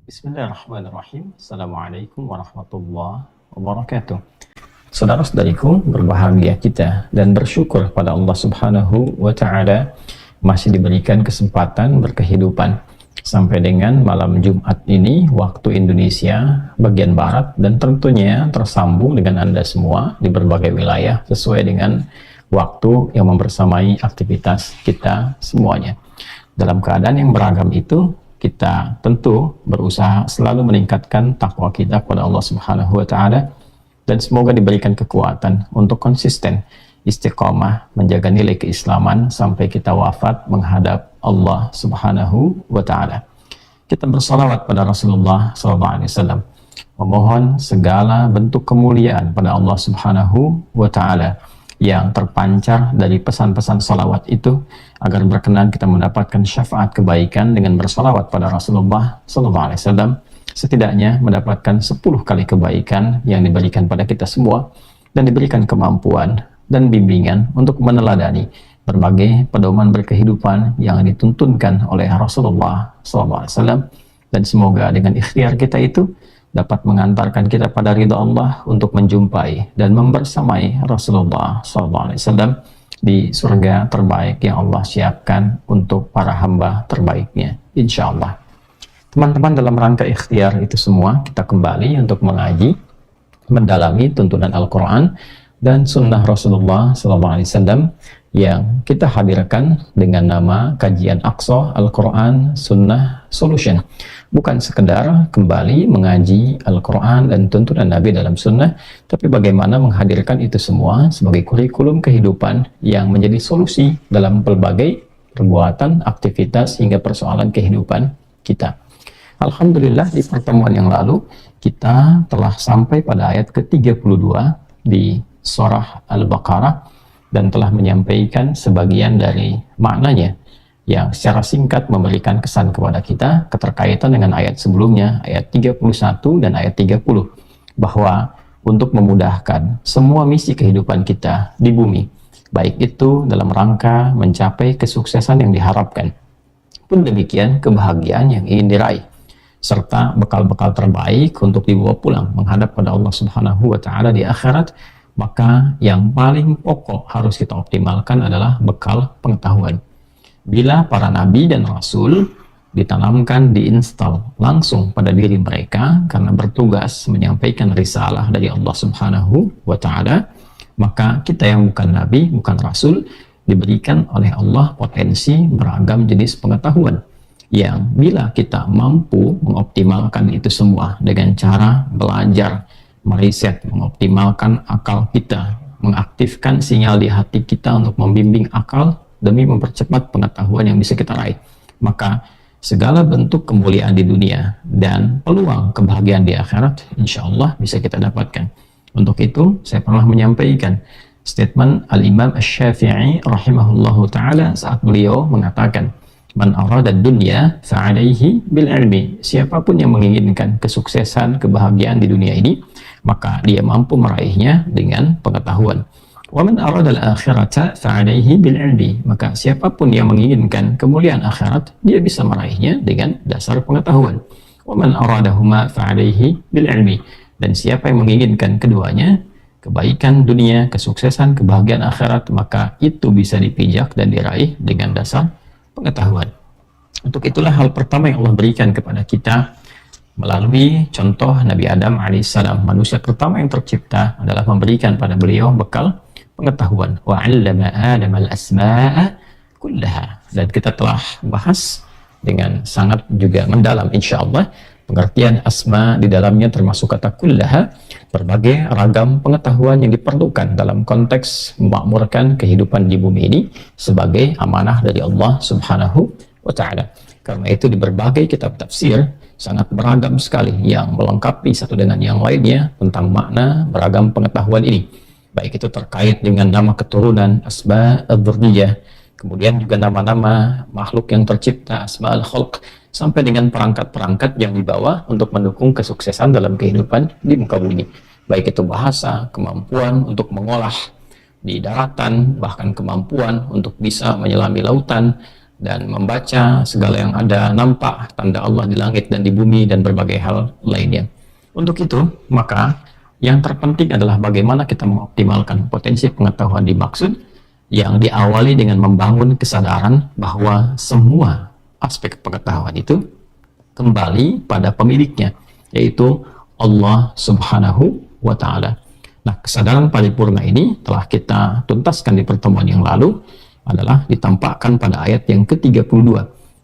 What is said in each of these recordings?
Bismillahirrahmanirrahim. Assalamualaikum warahmatullahi wabarakatuh. Saudara-saudariku, berbahagia kita dan bersyukur pada Allah Subhanahu wa Ta'ala masih diberikan kesempatan berkehidupan sampai dengan malam Jumat ini waktu Indonesia bagian barat, dan tentunya tersambung dengan Anda semua di berbagai wilayah sesuai dengan waktu yang membersamai aktivitas kita semuanya. Dalam keadaan yang beragam itu, kita tentu berusaha selalu meningkatkan takwa kita kepada Allah Subhanahu wa Ta'ala, dan semoga diberikan kekuatan untuk konsisten istiqomah menjaga nilai keislaman sampai kita wafat menghadap Allah Subhanahu wa Ta'ala. Kita bersalawat pada Rasulullah SAW, memohon segala bentuk kemuliaan pada Allah Subhanahu wa Ta'ala yang terpancar dari pesan-pesan salawat itu, agar berkenan kita mendapatkan syafaat kebaikan dengan bersalawat pada Rasulullah SAW, setidaknya mendapatkan 10 kali kebaikan yang diberikan pada kita semua, dan diberikan kemampuan dan bimbingan untuk meneladani berbagai pedoman berkehidupan yang dituntunkan oleh Rasulullah SAW, dan semoga dengan ikhtiar kita itu dapat mengantarkan kita pada ridha Allah untuk menjumpai dan membersamai Rasulullah SAW di surga terbaik yang Allah siapkan untuk para hamba terbaiknya, insya Allah. Teman-teman, dalam rangka ikhtiar itu semua, kita kembali untuk mengaji, mendalami tuntunan Al-Quran dan sunnah Rasulullah SAW yang kita hadirkan dengan nama kajian Aqsa Al-Quran Sunnah Solution. Bukan sekedar kembali mengaji Al-Quran dan tuntunan Nabi dalam sunnah, tapi bagaimana menghadirkan itu semua sebagai kurikulum kehidupan yang menjadi solusi dalam berbagai perbuatan, aktivitas, hingga persoalan kehidupan kita. Alhamdulillah, di pertemuan yang lalu kita telah sampai pada ayat ke-32 di surah Al-Baqarah, dan telah menyampaikan sebagian dari maknanya yang secara singkat memberikan kesan kepada kita keterkaitan dengan ayat sebelumnya, ayat 31 dan ayat 30, bahwa untuk memudahkan semua misi kehidupan kita di bumi, baik itu dalam rangka mencapai kesuksesan yang diharapkan, pun demikian kebahagiaan yang ingin diraih, serta bekal-bekal terbaik untuk dibawa pulang menghadap pada Allah Subhanahu wa Ta'ala di akhirat, maka yang paling pokok harus kita optimalkan adalah bekal pengetahuan. Bila para nabi dan rasul ditanamkan, diinstal langsung pada diri mereka karena bertugas menyampaikan risalah dari Allah Subhanahu wa Ta'ala, maka kita yang bukan nabi, bukan rasul, diberikan oleh Allah potensi beragam jenis pengetahuan yang bila kita mampu mengoptimalkan itu semua dengan cara belajar, meriset, mengoptimalkan akal kita, mengaktifkan sinyal di hati kita untuk membimbing akal demi mempercepat pengetahuan yang bisa kita raih, maka segala bentuk kemuliaan di dunia dan peluang kebahagiaan di akhirat insya Allah bisa kita dapatkan. Untuk itu saya pernah menyampaikan statement Al-Imam Asy-Syafi'i rahimahullahu ta'ala saat beliau mengatakan, man arada dunya fa'alaihi bil ilmi. Siapapun yang menginginkan kesuksesan, kebahagiaan di dunia ini, maka dia mampu meraihnya dengan pengetahuan. Wa man arada al-akhirata fa'alaihi bil ilmi. Maka siapapun yang menginginkan kemuliaan akhirat, dia bisa meraihnya dengan dasar pengetahuan. Wa man aradahuma fa'alaihi bil ilmi. Dan siapa yang menginginkan keduanya, kebaikan dunia, kesuksesan, kebahagiaan akhirat, maka itu bisa dipijak dan diraih dengan dasar pengetahuan. Untuk itulah hal pertama yang Allah berikan kepada kita melalui contoh Nabi Adam alaihissalam, manusia pertama yang tercipta, adalah memberikan pada beliau bekal pengetahuan. Wa 'allama Adam al-asma'a kullaha. Dan kita telah bahas dengan sangat juga mendalam insyaallah pengertian asma di dalamnya, termasuk kata kullaha, berbagai ragam pengetahuan yang diperlukan dalam konteks memakmurkan kehidupan di bumi ini sebagai amanah dari Allah Subhanahu wa Ta'ala. Karena itu di berbagai kitab tafsir sangat beragam sekali yang melengkapi satu dengan yang lainnya tentang makna beragam pengetahuan ini, baik itu terkait dengan nama keturunan, asma ad-dzurriyyah, kemudian juga nama-nama makhluk yang tercipta, asma al-khalq, sampai dengan perangkat-perangkat yang dibawa untuk mendukung kesuksesan dalam kehidupan di muka bumi, baik itu bahasa, kemampuan untuk mengolah di daratan, bahkan kemampuan untuk bisa menyelami lautan, dan membaca segala yang ada, nampak tanda Allah di langit dan di bumi dan berbagai hal lainnya. Untuk itu, maka yang terpenting adalah bagaimana kita mengoptimalkan potensi pengetahuan dimaksud, yang diawali dengan membangun kesadaran bahwa semua aspek pengetahuan itu kembali pada pemiliknya, yaitu Allah Subhanahu wa Ta'ala. Nah, kesadaran paripurna ini telah kita tuntaskan di pertemuan yang lalu, adalah ditampakkan pada ayat yang ke-32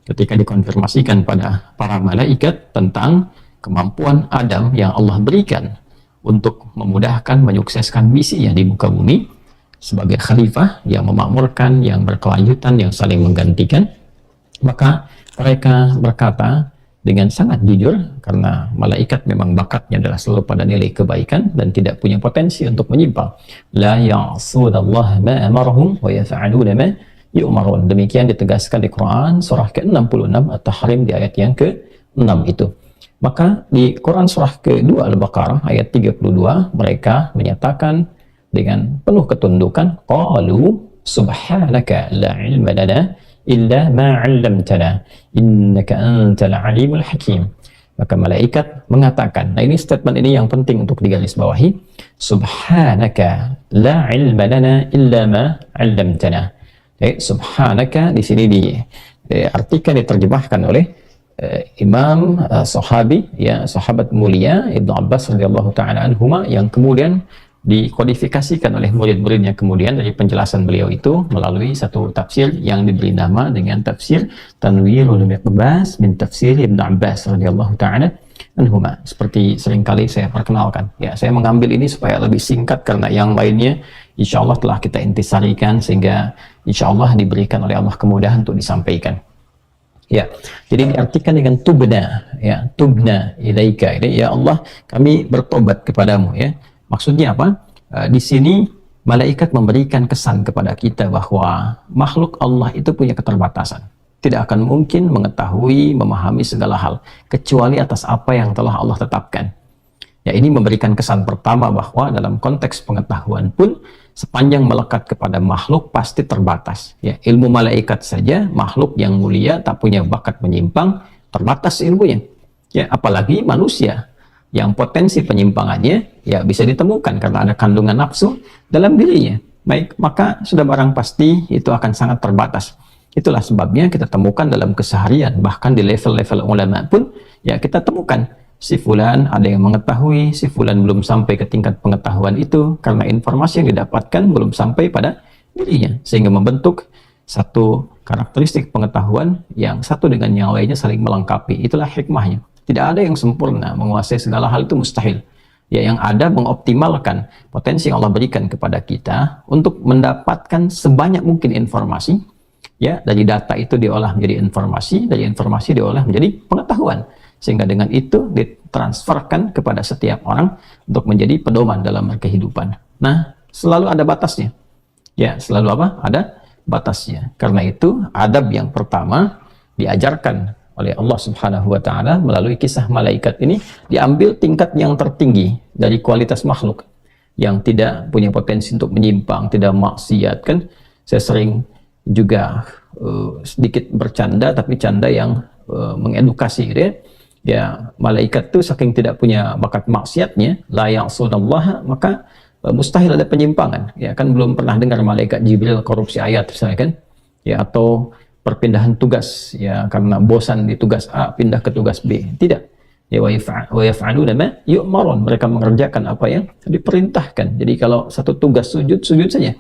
ketika dikonfirmasikan pada para malaikat tentang kemampuan Adam yang Allah berikan untuk memudahkan, menyukseskan misinya di muka bumi sebagai khalifah yang memakmurkan, yang berkelanjutan, yang saling menggantikan. Maka mereka berkata dengan sangat jujur, karena malaikat memang bakatnya adalah selalu pada nilai kebaikan dan tidak punya potensi untuk menyimpang. La ya'sunallaha ma amarahum wa yaf'aluna ma yu'marun. Demikian ditegaskan di Quran surah ke-66 At-Tahrim di ayat yang ke-6 itu. Maka di Quran surah ke-2 Al-Baqarah ayat 32 mereka menyatakan dengan penuh ketundukan, qalu subhanaka la ilma lana illa ma 'allamtana innaka antal alimul hakim. Maka malaikat mengatakan, nah ini statement ini yang penting untuk digarisbawahi, subhanaka la ilma lana illa ma 'allamtana. Subhanaka di sini diartikan, diterjemahkan oleh Imam sahabi, ya, sahabat mulia Ibnu Abbas radhiyallahu taala anhuma, yang kemudian dikodifikasikan oleh murid-muridnya kemudian dari penjelasan beliau itu melalui satu tafsir yang diberi nama dengan tafsir Tanwirul Miqbas min Tafsir Ibnu Abbas radhiyallahu taala anhuma. Seperti seringkali saya perkenalkan, ya, saya mengambil ini supaya lebih singkat karena yang lainnya insya Allah telah kita intisarikan sehingga insya Allah diberikan oleh Allah kemudahan untuk disampaikan. Ya, jadi diartikan dengan tubna, ya, tubna ilaika, ya Allah kami bertobat kepadamu, ya. Maksudnya apa? Di sini malaikat memberikan kesan kepada kita bahwa makhluk Allah itu punya keterbatasan. Tidak akan mungkin mengetahui, memahami segala hal kecuali atas apa yang telah Allah tetapkan. Ya, ini memberikan kesan pertama bahwa dalam konteks pengetahuan pun sepanjang melekat kepada makhluk pasti terbatas. Ya, ilmu malaikat saja, makhluk yang mulia tak punya bakat menyimpang, terbatas ilmunya. Ya, apalagi manusia yang potensi penyimpangannya ya bisa ditemukan karena ada kandungan nafsu dalam dirinya. Baik, maka sudah barang pasti itu akan sangat terbatas. Itulah sebabnya kita temukan dalam keseharian, bahkan di level-level ulama pun ya kita temukan si fulan ada yang mengetahui, si fulan belum sampai ke tingkat pengetahuan itu karena informasi yang didapatkan belum sampai pada dirinya, sehingga membentuk satu karakteristik pengetahuan yang satu dengan yang lainnya saling melengkapi. Itulah hikmahnya. Tidak ada yang sempurna, menguasai segala hal itu mustahil. Ya, yang ada mengoptimalkan potensi yang Allah berikan kepada kita untuk mendapatkan sebanyak mungkin informasi. Ya, dari data itu diolah menjadi informasi, dari informasi diolah menjadi pengetahuan. Sehingga dengan itu ditransferkan kepada setiap orang untuk menjadi pedoman dalam kehidupan. Nah, selalu ada batasnya. Ya, selalu apa? Ada batasnya. Karena itu, adab yang pertama diajarkan oleh Allah Subhanahu wa Ta'ala melalui kisah malaikat ini, diambil tingkat yang tertinggi dari kualitas makhluk yang tidak punya potensi untuk menyimpang, tidak maksiat. Kan saya sering juga sedikit bercanda, tapi canda yang mengedukasi gitu ya. Ya, malaikat itu saking tidak punya bakat maksiatnya, la ya'sunallaha, maka mustahil ada penyimpangan. Ya, kan belum pernah dengar malaikat Jibril korupsi ayat misalnya kan. Ya, atau perpindahan tugas, ya, karena bosan di tugas A pindah ke tugas B. Tidak. Ya, wa yaf'aluna ma yu'marun. Mereka mengerjakan apa yang diperintahkan. Jadi kalau satu tugas sujud, sujud saja.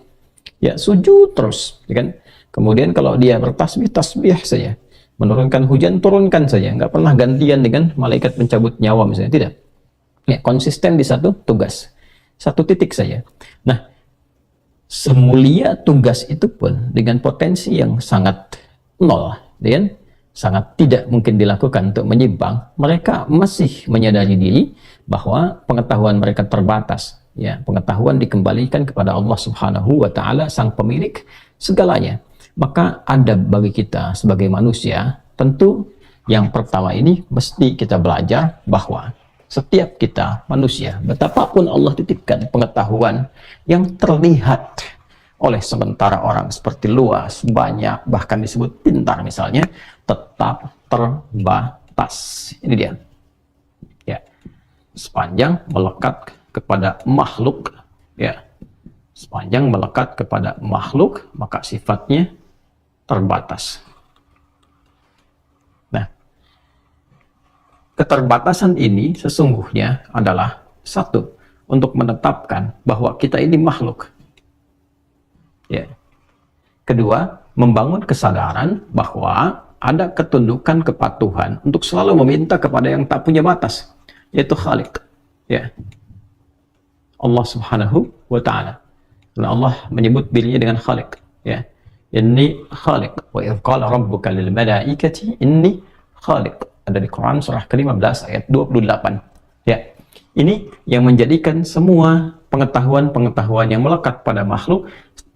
Ya, sujud terus, ya kan? Kemudian kalau dia bertasbih, tasbih saja. Menurunkan hujan, turunkan saja. Nggak pernah gantian dengan malaikat pencabut nyawa misalnya. Tidak. Ya, konsisten di satu tugas. Satu titik saja. Nah, semulia tugas itu pun dengan potensi yang sangat nol, dan sangat tidak mungkin dilakukan untuk menyimpang, mereka masih menyadari diri bahwa pengetahuan mereka terbatas. Ya, pengetahuan dikembalikan kepada Allah Subhanahu wa Ta'ala, sang pemilik segalanya. Maka adab bagi kita sebagai manusia, tentu yang pertama ini mesti kita belajar bahwa setiap kita manusia, betapapun Allah titipkan pengetahuan yang terlihat oleh sementara orang seperti luas, banyak, bahkan disebut pintar misalnya, tetap terbatas. Ini dia. Ya. Sepanjang melekat kepada makhluk, ya. Sepanjang melekat kepada makhluk, maka sifatnya terbatas. Nah, keterbatasan ini sesungguhnya adalah satu, untuk menetapkan bahwa kita ini makhluk. Ya. Kedua, membangun kesadaran bahwa ada ketundukan kepatuhan untuk selalu meminta kepada yang tak punya batas, yaitu Khaliq. Ya. Allah Subhanahu wa Ta'ala. Karena Allah menyebut dirinya dengan Khaliq. Ya. Inni Khaliq. Wa idh qala rabbuka lil malaikati inni Khaliq. Ada di Quran surah ke-15 ayat 28. Ya. Ini yang menjadikan semua pengetahuan-pengetahuan yang melekat pada makhluk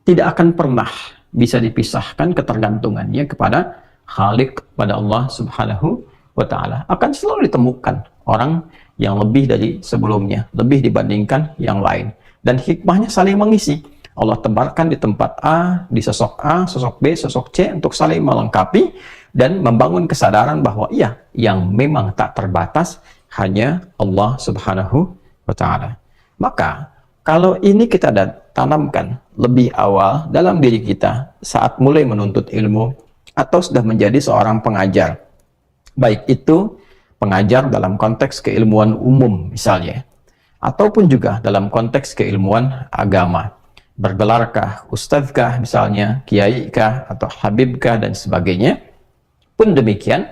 tidak akan pernah bisa dipisahkan ketergantungannya kepada Khaliq, pada Allah Subhanahu wa Ta'ala. Akan selalu ditemukan orang yang lebih dari sebelumnya, lebih dibandingkan yang lain. Dan hikmahnya saling mengisi. Allah tebarkan di tempat A, di sosok A, sosok B, sosok C untuk saling melengkapi dan membangun kesadaran bahwa iya, yang memang tak terbatas hanya Allah Subhanahu wa Ta'ala. Maka kalau ini kita tanamkan lebih awal dalam diri kita saat mulai menuntut ilmu atau sudah menjadi seorang pengajar, baik itu pengajar dalam konteks keilmuan umum misalnya, ataupun juga dalam konteks keilmuan agama, bergelarkah ustadzkah misalnya, kiaikah atau habibkah dan sebagainya, pun demikian,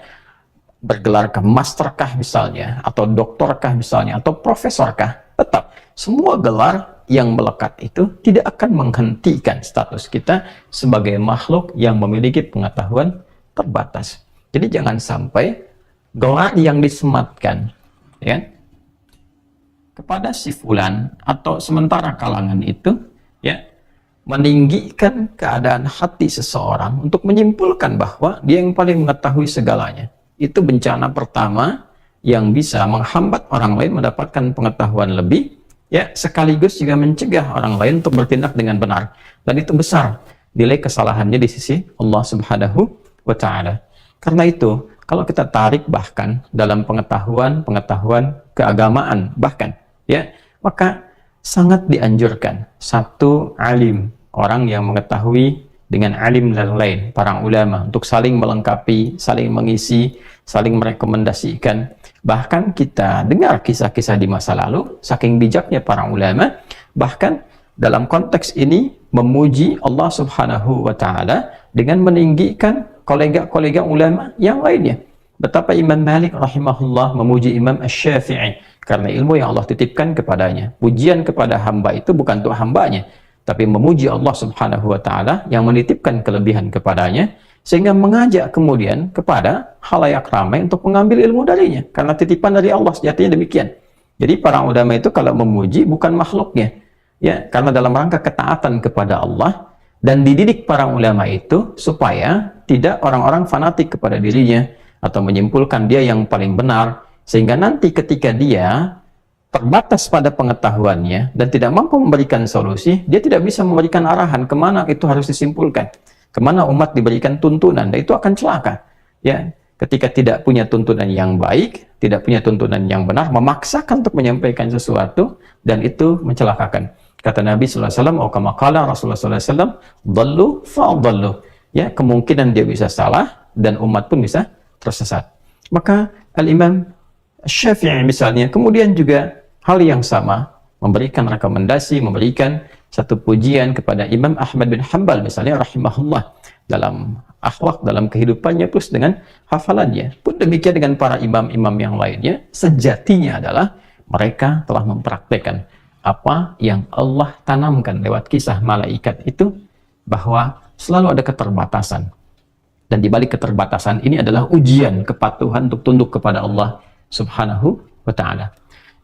bergelarkah masterkah misalnya, atau doktorkah misalnya, atau profesorkah, tetap semua gelar yang melekat itu tidak akan menghentikan status kita sebagai makhluk yang memiliki pengetahuan terbatas. Jadi jangan sampai gelar yang disematkan ya kepada si fulan atau sementara kalangan itu ya meninggikan keadaan hati seseorang untuk menyimpulkan bahwa dia yang paling mengetahui segalanya. Itu bencana pertama yang bisa menghambat orang lain mendapatkan pengetahuan lebih, ya, sekaligus juga mencegah orang lain untuk bertindak dengan benar. Dan itu besar nilai kesalahannya di sisi Allah Subhanahu wa Ta'ala. Karena itu, kalau kita tarik bahkan dalam pengetahuan keagamaan bahkan, ya, maka sangat dianjurkan satu alim, orang yang mengetahui dengan alim dan lain, para ulama, untuk saling melengkapi, saling mengisi, saling merekomendasikan. Bahkan kita dengar kisah-kisah di masa lalu, saking bijaknya para ulama, bahkan dalam konteks ini memuji Allah Subhanahu wa Ta'ala dengan meninggikan kolega-kolega ulama yang lainnya. Betapa Imam Malik rahimahullah memuji Imam Asy-Syafi'i karena ilmu yang Allah titipkan kepadanya. Pujian kepada hamba itu bukan untuk hambanya, tapi memuji Allah Subhanahu wa Ta'ala yang menitipkan kelebihan kepadanya, sehingga mengajak kemudian kepada khalayak ramai untuk mengambil ilmu darinya, karena titipan dari Allah, sejatinya demikian. Jadi para ulama itu kalau memuji bukan makhluknya, ya, karena dalam rangka ketaatan kepada Allah, dan dididik para ulama itu supaya tidak orang-orang fanatik kepada dirinya atau menyimpulkan dia yang paling benar, sehingga nanti ketika dia terbatas pada pengetahuannya dan tidak mampu memberikan solusi, dia tidak bisa memberikan arahan kemana itu harus disimpulkan, kemana umat diberikan tuntunan, dan itu akan celaka. Ya, ketika tidak punya tuntunan yang baik, tidak punya tuntunan yang benar, memaksakan untuk menyampaikan sesuatu, dan itu mencelakakan. Kata Nabi SAW, atau kama qala Rasulullah SAW, dhallu fa'adhallu. Ya, kemungkinan dia bisa salah dan umat pun bisa tersesat. Maka Al-Imam Syafi'i misalnya kemudian juga hal yang sama, memberikan rekomendasi, memberikan satu pujian kepada Imam Ahmad bin Hanbal misalnya rahimahullah dalam akhlak, dalam kehidupannya plus dengan hafalannya. Pun demikian dengan para imam-imam yang lainnya, sejatinya adalah mereka telah mempraktekkan apa yang Allah tanamkan lewat kisah malaikat itu, bahwa selalu ada keterbatasan. Dan di balik keterbatasan ini adalah ujian kepatuhan untuk tunduk kepada Allah Subhanahu wa Ta'ala.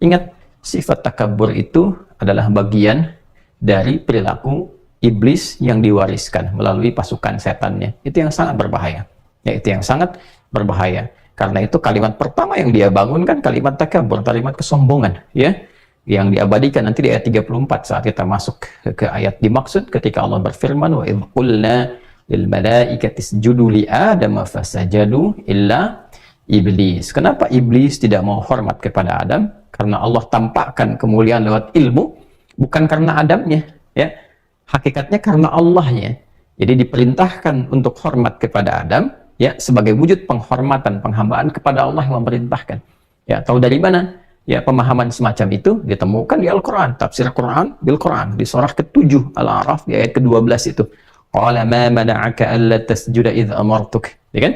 Ingat, sifat takabur itu adalah bagian dari perilaku iblis yang diwariskan melalui pasukan setannya. Itu yang sangat berbahaya. Ya, itu yang sangat berbahaya. Karena itu kalimat pertama yang dia bangunkan kalimat takabur, kalimat kesombongan. Ya, yang diabadikan nanti di ayat 34 saat kita masuk ke ayat dimaksud ketika Allah berfirman wa idh qulna lil malaikati isjudu li adama fasajadu illa iblis. Kenapa iblis tidak mau hormat kepada Adam? Karena Allah tampakkan kemuliaan lewat ilmu, bukan karena Adamnya, ya. Hakikatnya karena Allahnya. Jadi diperintahkan untuk hormat kepada Adam, ya, sebagai wujud penghormatan, penghambaan kepada Allah yang memerintahkan. Ya, tahu dari mana? Ya, pemahaman semacam itu ditemukan di Al-Quran, tafsir Quran bil Quran, di surah ke-7 Al-A'raf di ayat ke-12 itu. Qala ma mana'aka alla tasjuda idh amartuk. Ya kan?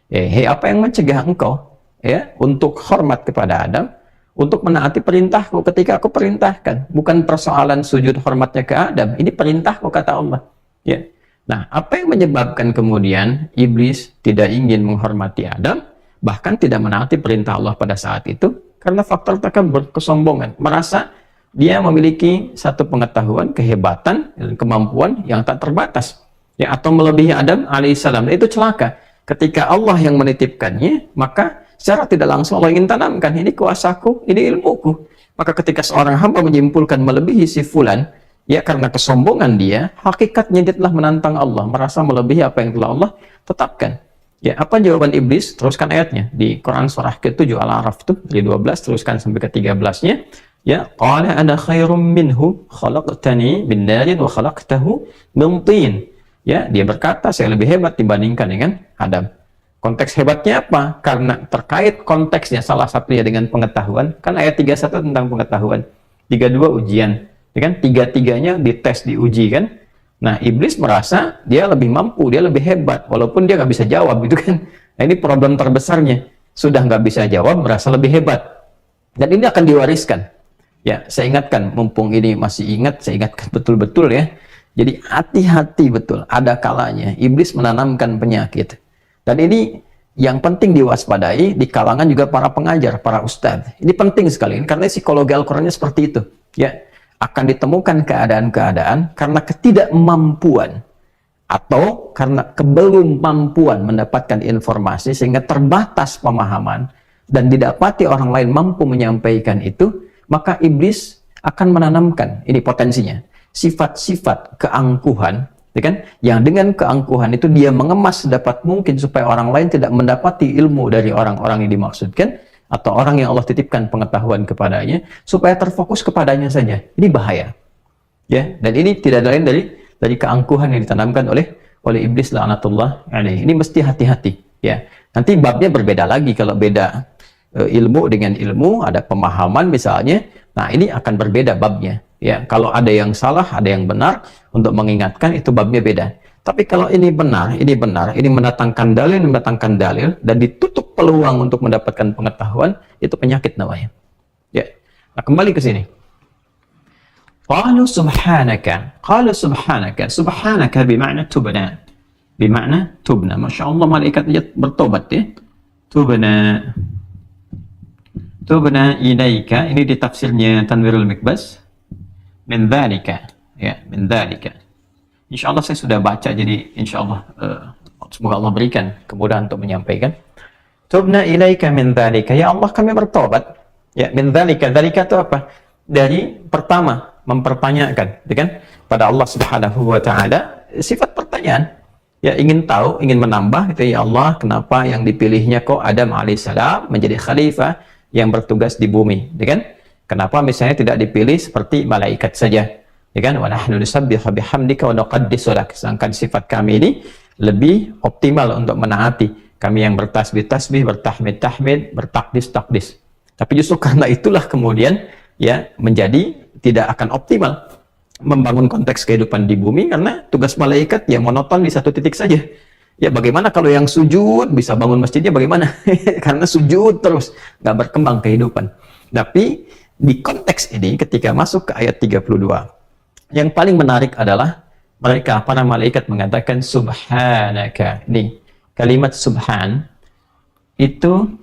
Hei, apa yang mencegah engkau, ya, untuk hormat kepada Adam, untuk menaati perintahku ketika aku perintahkan? Bukan persoalan sujud hormatnya ke Adam, ini perintahku kata Allah. Ya. Nah, apa yang menyebabkan kemudian iblis tidak ingin menghormati Adam, bahkan tidak menaati perintah Allah pada saat itu? Karena faktor takabur, kesombongan, merasa dia memiliki satu pengetahuan, kehebatan, dan kemampuan yang tak terbatas, ya, atau melebihi Adam alaihissalam. Itu celaka. Ketika Allah yang menitipkannya, maka secara tidak langsung Allah ingin tanamkan, ini kuasaku, ini ilmuku. Maka ketika seorang hamba menyimpulkan melebihi si fulan, ya, karena kesombongan dia, hakikatnya dia telah menantang Allah, merasa melebihi apa yang telah Allah tetapkan. Ya, apa jawaban iblis? Teruskan ayatnya di Quran surah ke-7 Al-A'raf itu dari 12 teruskan sampai ke 13-nya. Ya, qala ana khairum minhu khalaqtani min narin wa khalaqtahu min tin. Ya, dia berkata saya lebih hebat dibandingkan dengan Adam. Konteks hebatnya apa? Karena terkait konteksnya salah satunya dengan pengetahuan. Kan ayat 31 tentang pengetahuan, 32 ujian. Ya kan? Tiga-tiganya dites, diuji kan? Nah, iblis merasa dia lebih mampu, dia lebih hebat, walaupun dia nggak bisa jawab, gitu kan. Nah, ini problem terbesarnya. Sudah nggak bisa jawab, merasa lebih hebat. Dan ini akan diwariskan. Ya, saya ingatkan, mumpung ini masih ingat, saya ingatkan betul-betul ya. Jadi hati-hati betul, ada kalanya iblis menanamkan penyakit. Dan ini yang penting diwaspadai di kalangan juga para pengajar, para ustadz. Ini penting sekali, karena psikologi Al-Qurannya seperti itu. Ya, akan ditemukan keadaan-keadaan karena ketidakmampuan atau karena kebelum mampuan mendapatkan informasi sehingga terbatas pemahaman dan didapati orang lain mampu menyampaikan itu, maka iblis akan menanamkan, ini potensinya, sifat-sifat keangkuhan, ya kan? Yang dengan keangkuhan itu dia mengemas sedapat mungkin supaya orang lain tidak mendapati ilmu dari orang-orang yang dimaksudkan, atau orang yang Allah titipkan pengetahuan kepadanya, supaya terfokus kepadanya saja. Ini bahaya, ya. Dan ini tidak lain dari keangkuhan yang ditanamkan oleh iblis laknatullah alaihi. Ini mesti hati-hati, ya. Nanti babnya berbeda lagi kalau beda ilmu dengan ilmu, ada pemahaman misalnya. Nah, ini akan berbeda babnya, ya. Kalau ada yang salah, ada yang benar, untuk mengingatkan itu babnya beda. Tapi kalau ini benar, ini mendatangkan dalil, dan ditutup peluang untuk mendapatkan pengetahuan, itu penyakit namanya. Ya. Nah, kembali ke sini. Qalu subhanaka. Subhanaka bermakna tubna. Bermakna tubna. Masya Allah, malaikat bertobat ya. Tubna ilaika. Ini di tafsirnya Tanwirul Mikbas. Min dzalika. Ya, min dzalika. Insya Allah saya sudah baca, jadi insya Allah semoga Allah berikan kemudahan untuk menyampaikan. Tubna ilaika min dzalika, ya Allah kami bertobat. Ya, min dzalika, dzalika itu apa? Dari pertama mempertanyakan, ya kan? Pada Allah Subhanahu wa taala, sifat pertanyaan. Ya, ingin tahu, ingin menambah itu, ya Allah, kenapa yang dipilihnya kok Adam alaihissalam menjadi khalifah yang bertugas di bumi, ya kan? Kenapa misalnya tidak dipilih seperti malaikat saja? Ya kan, wa nahnu nusabbihu bihamdika wa nuqaddisu lak. Sedangkan sifat kami ini lebih optimal untuk menaati. Kami yang bertasbih-tasbih, bertahmid-tahmid, bertakdis-takdis. Tapi justru karena itulah kemudian ya menjadi tidak akan optimal membangun konteks kehidupan di bumi, karena tugas malaikat yang monoton di satu titik saja. Ya, bagaimana kalau yang sujud bisa bangun masjidnya, bagaimana? Karena sujud terus, nggak berkembang kehidupan. Tapi di konteks ini ketika masuk ke ayat 32, yang paling menarik adalah mereka, para malaikat mengatakan subhanaka. Nih, kalimat subhan itu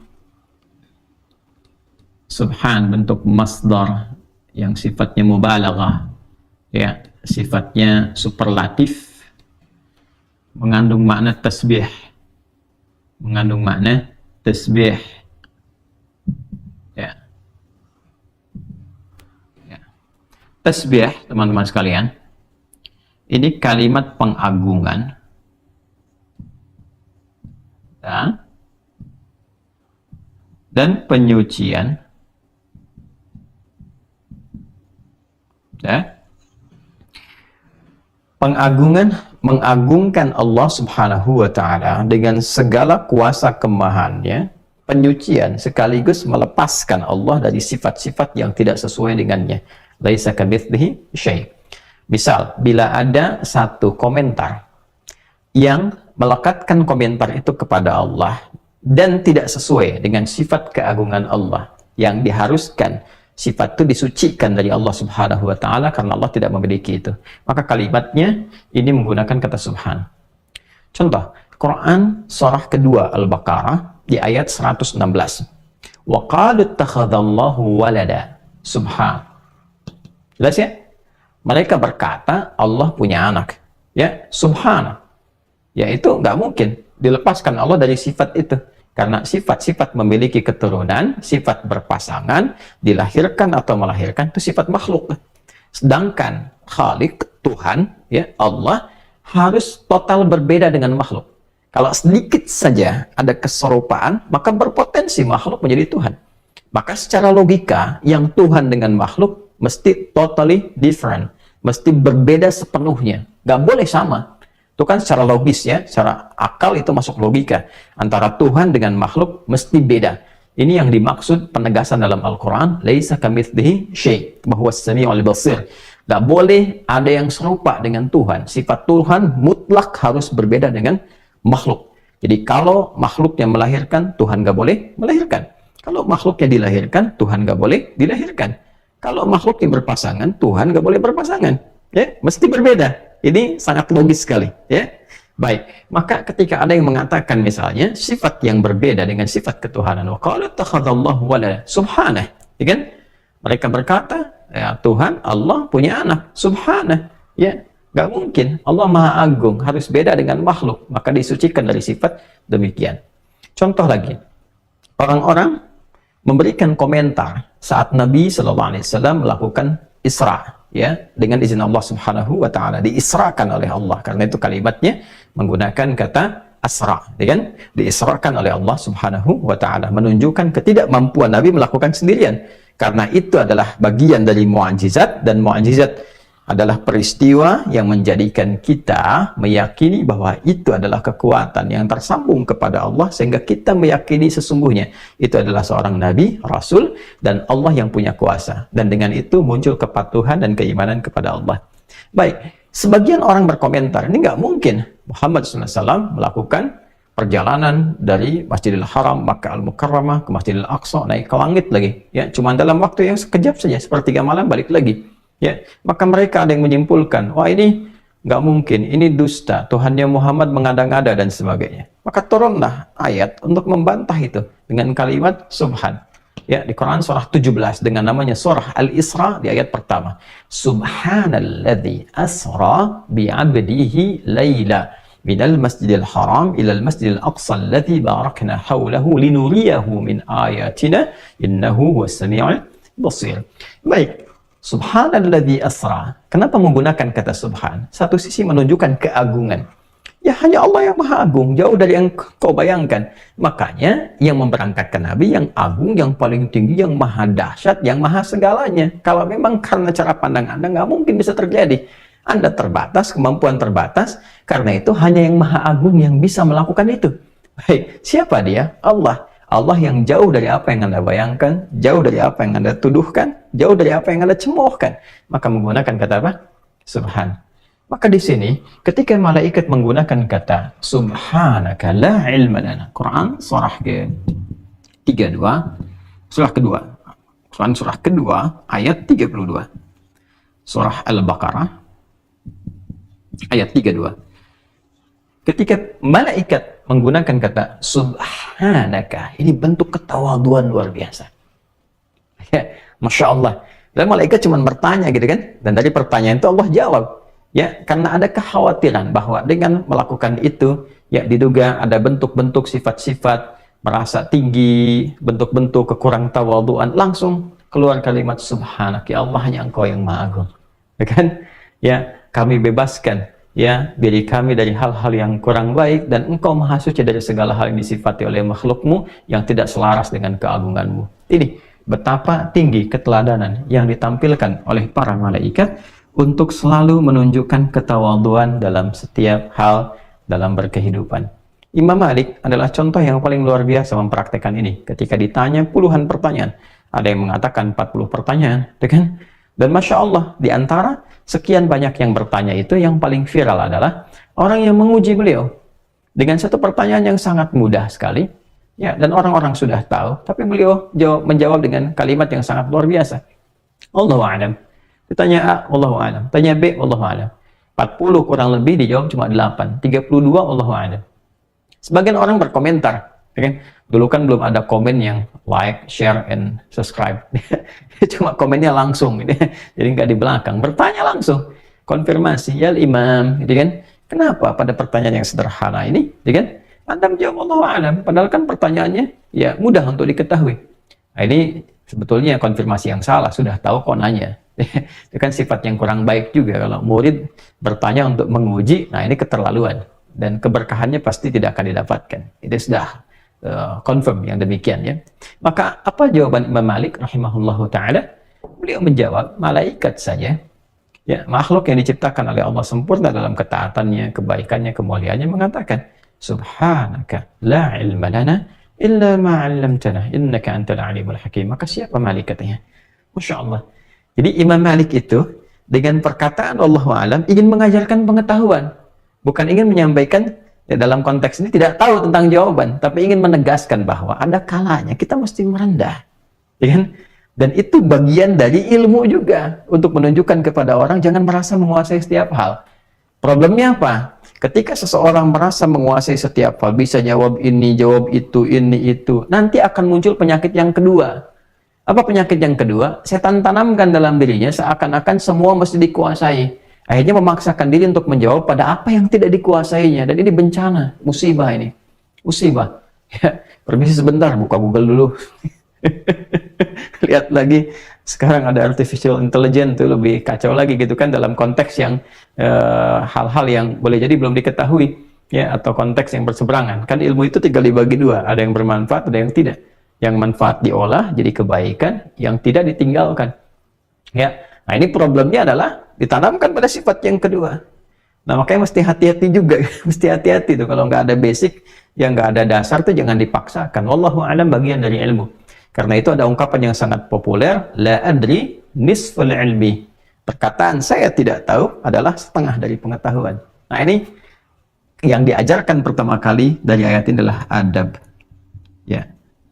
subhan bentuk masdar yang sifatnya mubalaghah, ya, sifatnya superlatif, mengandung makna tasbih, ya. Tasbih, teman-teman sekalian, ini kalimat pengagungan dan penyucian pengagungan, mengagungkan Allah Subhanahu wa Ta'ala dengan segala kuasa kemahannya, penyucian sekaligus melepaskan Allah dari sifat-sifat yang tidak sesuai dengannya. Laisa kamitslihi syai'. Misal, bila ada satu komentar yang melekatkan komentar itu kepada Allah dan tidak sesuai dengan sifat keagungan Allah yang diharuskan, sifat itu disucikan dari Allah Subhanahu wa Ta'ala karena Allah tidak memiliki itu, maka kalimatnya ini menggunakan kata subhan. Contoh, Quran surah kedua Al-Baqarah di ayat 116. Wa qalu ittakhadallahu walada. Subhan. Jelas ya? Mereka berkata Allah punya anak. Ya, subhan. Ya, itu nggak mungkin dilepaskan Allah dari sifat itu. Karena sifat-sifat memiliki keturunan, sifat berpasangan, dilahirkan atau melahirkan, itu sifat makhluk. Sedangkan Khalik, Tuhan, ya Allah, harus total berbeda dengan makhluk. Kalau sedikit saja ada keserupaan, maka berpotensi makhluk menjadi Tuhan. Maka secara logika, yang Tuhan dengan makhluk mesti totally different. Mesti berbeda sepenuhnya. Nggak boleh sama. Itu kan secara logis ya, secara akal itu masuk logika. Antara Tuhan dengan makhluk mesti beda. Ini yang dimaksud penegasan dalam Al-Quran, laisa kamitslihi syai', bahwa as-sami'ul basir. Nggak boleh ada yang serupa dengan Tuhan. Sifat Tuhan mutlak harus berbeda dengan makhluk. Jadi kalau makhluknya melahirkan, Tuhan nggak boleh melahirkan. Kalau makhluknya dilahirkan, Tuhan nggak boleh dilahirkan. Kalau makhluknya berpasangan, Tuhan nggak boleh berpasangan. Ya, mesti berbeda. Ini sangat logis sekali. Ya, baik. Maka ketika ada yang mengatakan misalnya sifat yang berbeda dengan sifat ketuhanan, wa qalu ittakhadallahu walada, subhanah, ya kan? Mereka berkata, ya Tuhan Allah punya anak, subhanah. Ya, nggak mungkin. Allah Maha Agung, harus beda dengan makhluk. Maka disucikan dari sifat demikian. Contoh lagi, orang-orang memberikan komentar saat Nabi SAW melakukan Isra, ya, dengan izin Allah Subhanahu wa Ta'ala, diisrakan oleh Allah. Karena itu kalimatnya menggunakan kata asra, ya kan? Diisrakan oleh Allah Subhanahu wa Ta'ala, menunjukkan ketidakmampuan Nabi melakukan sendirian. Karena itu adalah bagian dari mu'jizat, dan mu'jizat adalah peristiwa yang menjadikan kita meyakini bahwa itu adalah kekuatan yang tersambung kepada Allah, sehingga kita meyakini sesungguhnya itu adalah seorang nabi, rasul, dan Allah yang punya kuasa. Dan dengan itu muncul kepatuhan dan keimanan kepada Allah. Baik, sebagian orang berkomentar, ini nggak mungkin Muhammad SAW melakukan perjalanan dari Masjidil Haram, Makkah Al-Mukarramah ke Masjidil Aqsa, naik ke langit lagi. Ya, cuma dalam waktu yang sekejap saja, sepertiga malam balik lagi. Ya, maka mereka ada yang menyimpulkan, wah ini nggak mungkin, ini dusta, Tuhannya Muhammad mengada-ngada dan sebagainya. Maka turunlah ayat untuk membantah itu dengan kalimat subhan. Ya, di Quran surah 17 dengan namanya surah Al-Isra di ayat pertama. Subhanalladzi asra bi'abdihi laila minal masjidil haram ilal masjidil aqsa alladzi barakna hawlahu linuriyahu min ayatina innahu huwas sami'ul basir. Baik. Subhanalladzi asra. Kenapa menggunakan kata subhan? Satu sisi menunjukkan keagungan. Ya, hanya Allah yang maha agung, jauh dari yang kau bayangkan. Makanya yang memberangkatkan Nabi yang agung, yang paling tinggi, yang maha dahsyat, yang maha segalanya. Kalau memang karena cara pandang Anda nggak mungkin bisa terjadi. Anda terbatas, kemampuan terbatas, karena itu hanya yang maha agung yang bisa melakukan itu. Baik, siapa dia? Allah. Allah yang jauh dari apa yang Anda bayangkan, jauh dari apa yang Anda tuduhkan, jauh dari apa yang Anda cemoohkan. Maka menggunakan kata apa? Subhan. Maka di sini, ketika malaikat menggunakan kata Subhanaka la ilma lana, Quran surah ke-32, surah kedua, Quran surah kedua, ayat 32. Surah Al-Baqarah, ayat 32. Ketika malaikat menggunakan kata subhanaka, ini bentuk ketawaduan luar biasa. Ya, Masya Allah. Dan malaikat cuma bertanya gitu kan, dan dari pertanyaan itu Allah jawab. Ya, karena ada kekhawatiran bahwa dengan melakukan itu, ya diduga ada bentuk-bentuk sifat-sifat merasa tinggi, bentuk-bentuk kekurang tawaduan, langsung keluar kalimat subhanak, ya Allah hanya Engkau yang maha agung, ya kan? Ya, kami bebaskan ya diri kami dari hal-hal yang kurang baik, dan Engkau maha suci dari segala hal yang disifati oleh makhlukmu yang tidak selaras dengan keagunganmu. Ini betapa tinggi keteladanan yang ditampilkan oleh para malaikat untuk selalu menunjukkan ketawaduan dalam setiap hal dalam berkehidupan. Imam Malik adalah contoh yang paling luar biasa mempraktekkan ini. Ketika ditanya puluhan pertanyaan, ada yang mengatakan 40 pertanyaan, kan? Dan Masya Allah, di antara sekian banyak yang bertanya itu, yang paling viral adalah orang yang menguji beliau dengan satu pertanyaan yang sangat mudah sekali, ya, dan orang-orang sudah tahu, tapi beliau menjawab dengan kalimat yang sangat luar biasa. Allahu a'lam. Ditanya A, Allahu a'lam. Tanya B, Allahu a'lam. 40 kurang lebih dijawab cuma 8. 32 Allahu a'lam. Sebagian orang berkomentar, ya kan? Dulu kan belum ada komen yang like, share, and subscribe. Cuma komennya langsung, jadi nggak di belakang. Bertanya langsung, konfirmasi, ya Imam, gitu kan? Kenapa pada pertanyaan yang sederhana ini, gitu kan? Anda menjawab Allahu a'lam, padahal kan pertanyaannya ya mudah untuk diketahui. Nah, ini sebetulnya konfirmasi yang salah, sudah tahu kok nanya. Itu kan sifat yang kurang baik juga kalau murid bertanya untuk menguji. Nah, ini keterlaluan, dan keberkahannya pasti tidak akan didapatkan. Itu sudah confirm yang demikian, ya. Maka apa jawaban Imam Malik rahimahullahu taala? Beliau menjawab, malaikat saja, ya, makhluk yang diciptakan oleh Allah sempurna dalam ketaatannya, kebaikannya, kemuliaannya, mengatakan, subhanaka la ilma lana illa ma 'allamtana innaka antal alimul hakim. Maka siapa malaikatnya? Masya Allah. Jadi Imam Malik itu dengan perkataan Allahu a'lam ingin mengajarkan pengetahuan, bukan ingin menyampaikan, ya, dalam konteks ini tidak tahu tentang jawaban, tapi ingin menegaskan bahwa ada kalanya kita mesti merendah, ya kan? Dan itu bagian dari ilmu juga, untuk menunjukkan kepada orang jangan merasa menguasai setiap hal. Problemnya apa? Ketika seseorang merasa menguasai setiap hal, bisa jawab ini, jawab itu, ini, itu, nanti akan muncul penyakit yang kedua. Apa penyakit yang kedua? Setan tanamkan dalam dirinya seakan-akan semua mesti dikuasai. Akhirnya memaksakan diri untuk menjawab pada apa yang tidak dikuasainya. Dan ini bencana, musibah ini. Musibah. Ya, permisi sebentar, buka Google dulu. Lihat lagi, sekarang ada artificial intelligence, itu lebih kacau lagi gitu kan, dalam konteks yang hal-hal yang boleh jadi belum diketahui, ya, atau konteks yang berseberangan. Kan ilmu itu tinggal dibagi dua, ada yang bermanfaat, ada yang tidak. Yang manfaat diolah jadi kebaikan, yang tidak ditinggalkan. Ya, nah ini problemnya adalah ditanamkan pada sifat yang kedua. Nah, makanya mesti hati-hati juga, mesti hati-hati tuh kalau nggak ada basic, yang nggak ada dasar tuh jangan dipaksakan. Wallahu a'lam, bagian dari ilmu. Karena itu ada ungkapan yang sangat populer, la adri nisful ilmi. Perkataan saya tidak tahu adalah setengah dari pengetahuan. Nah, ini yang diajarkan pertama kali dari ayat ini adalah adab. Ya,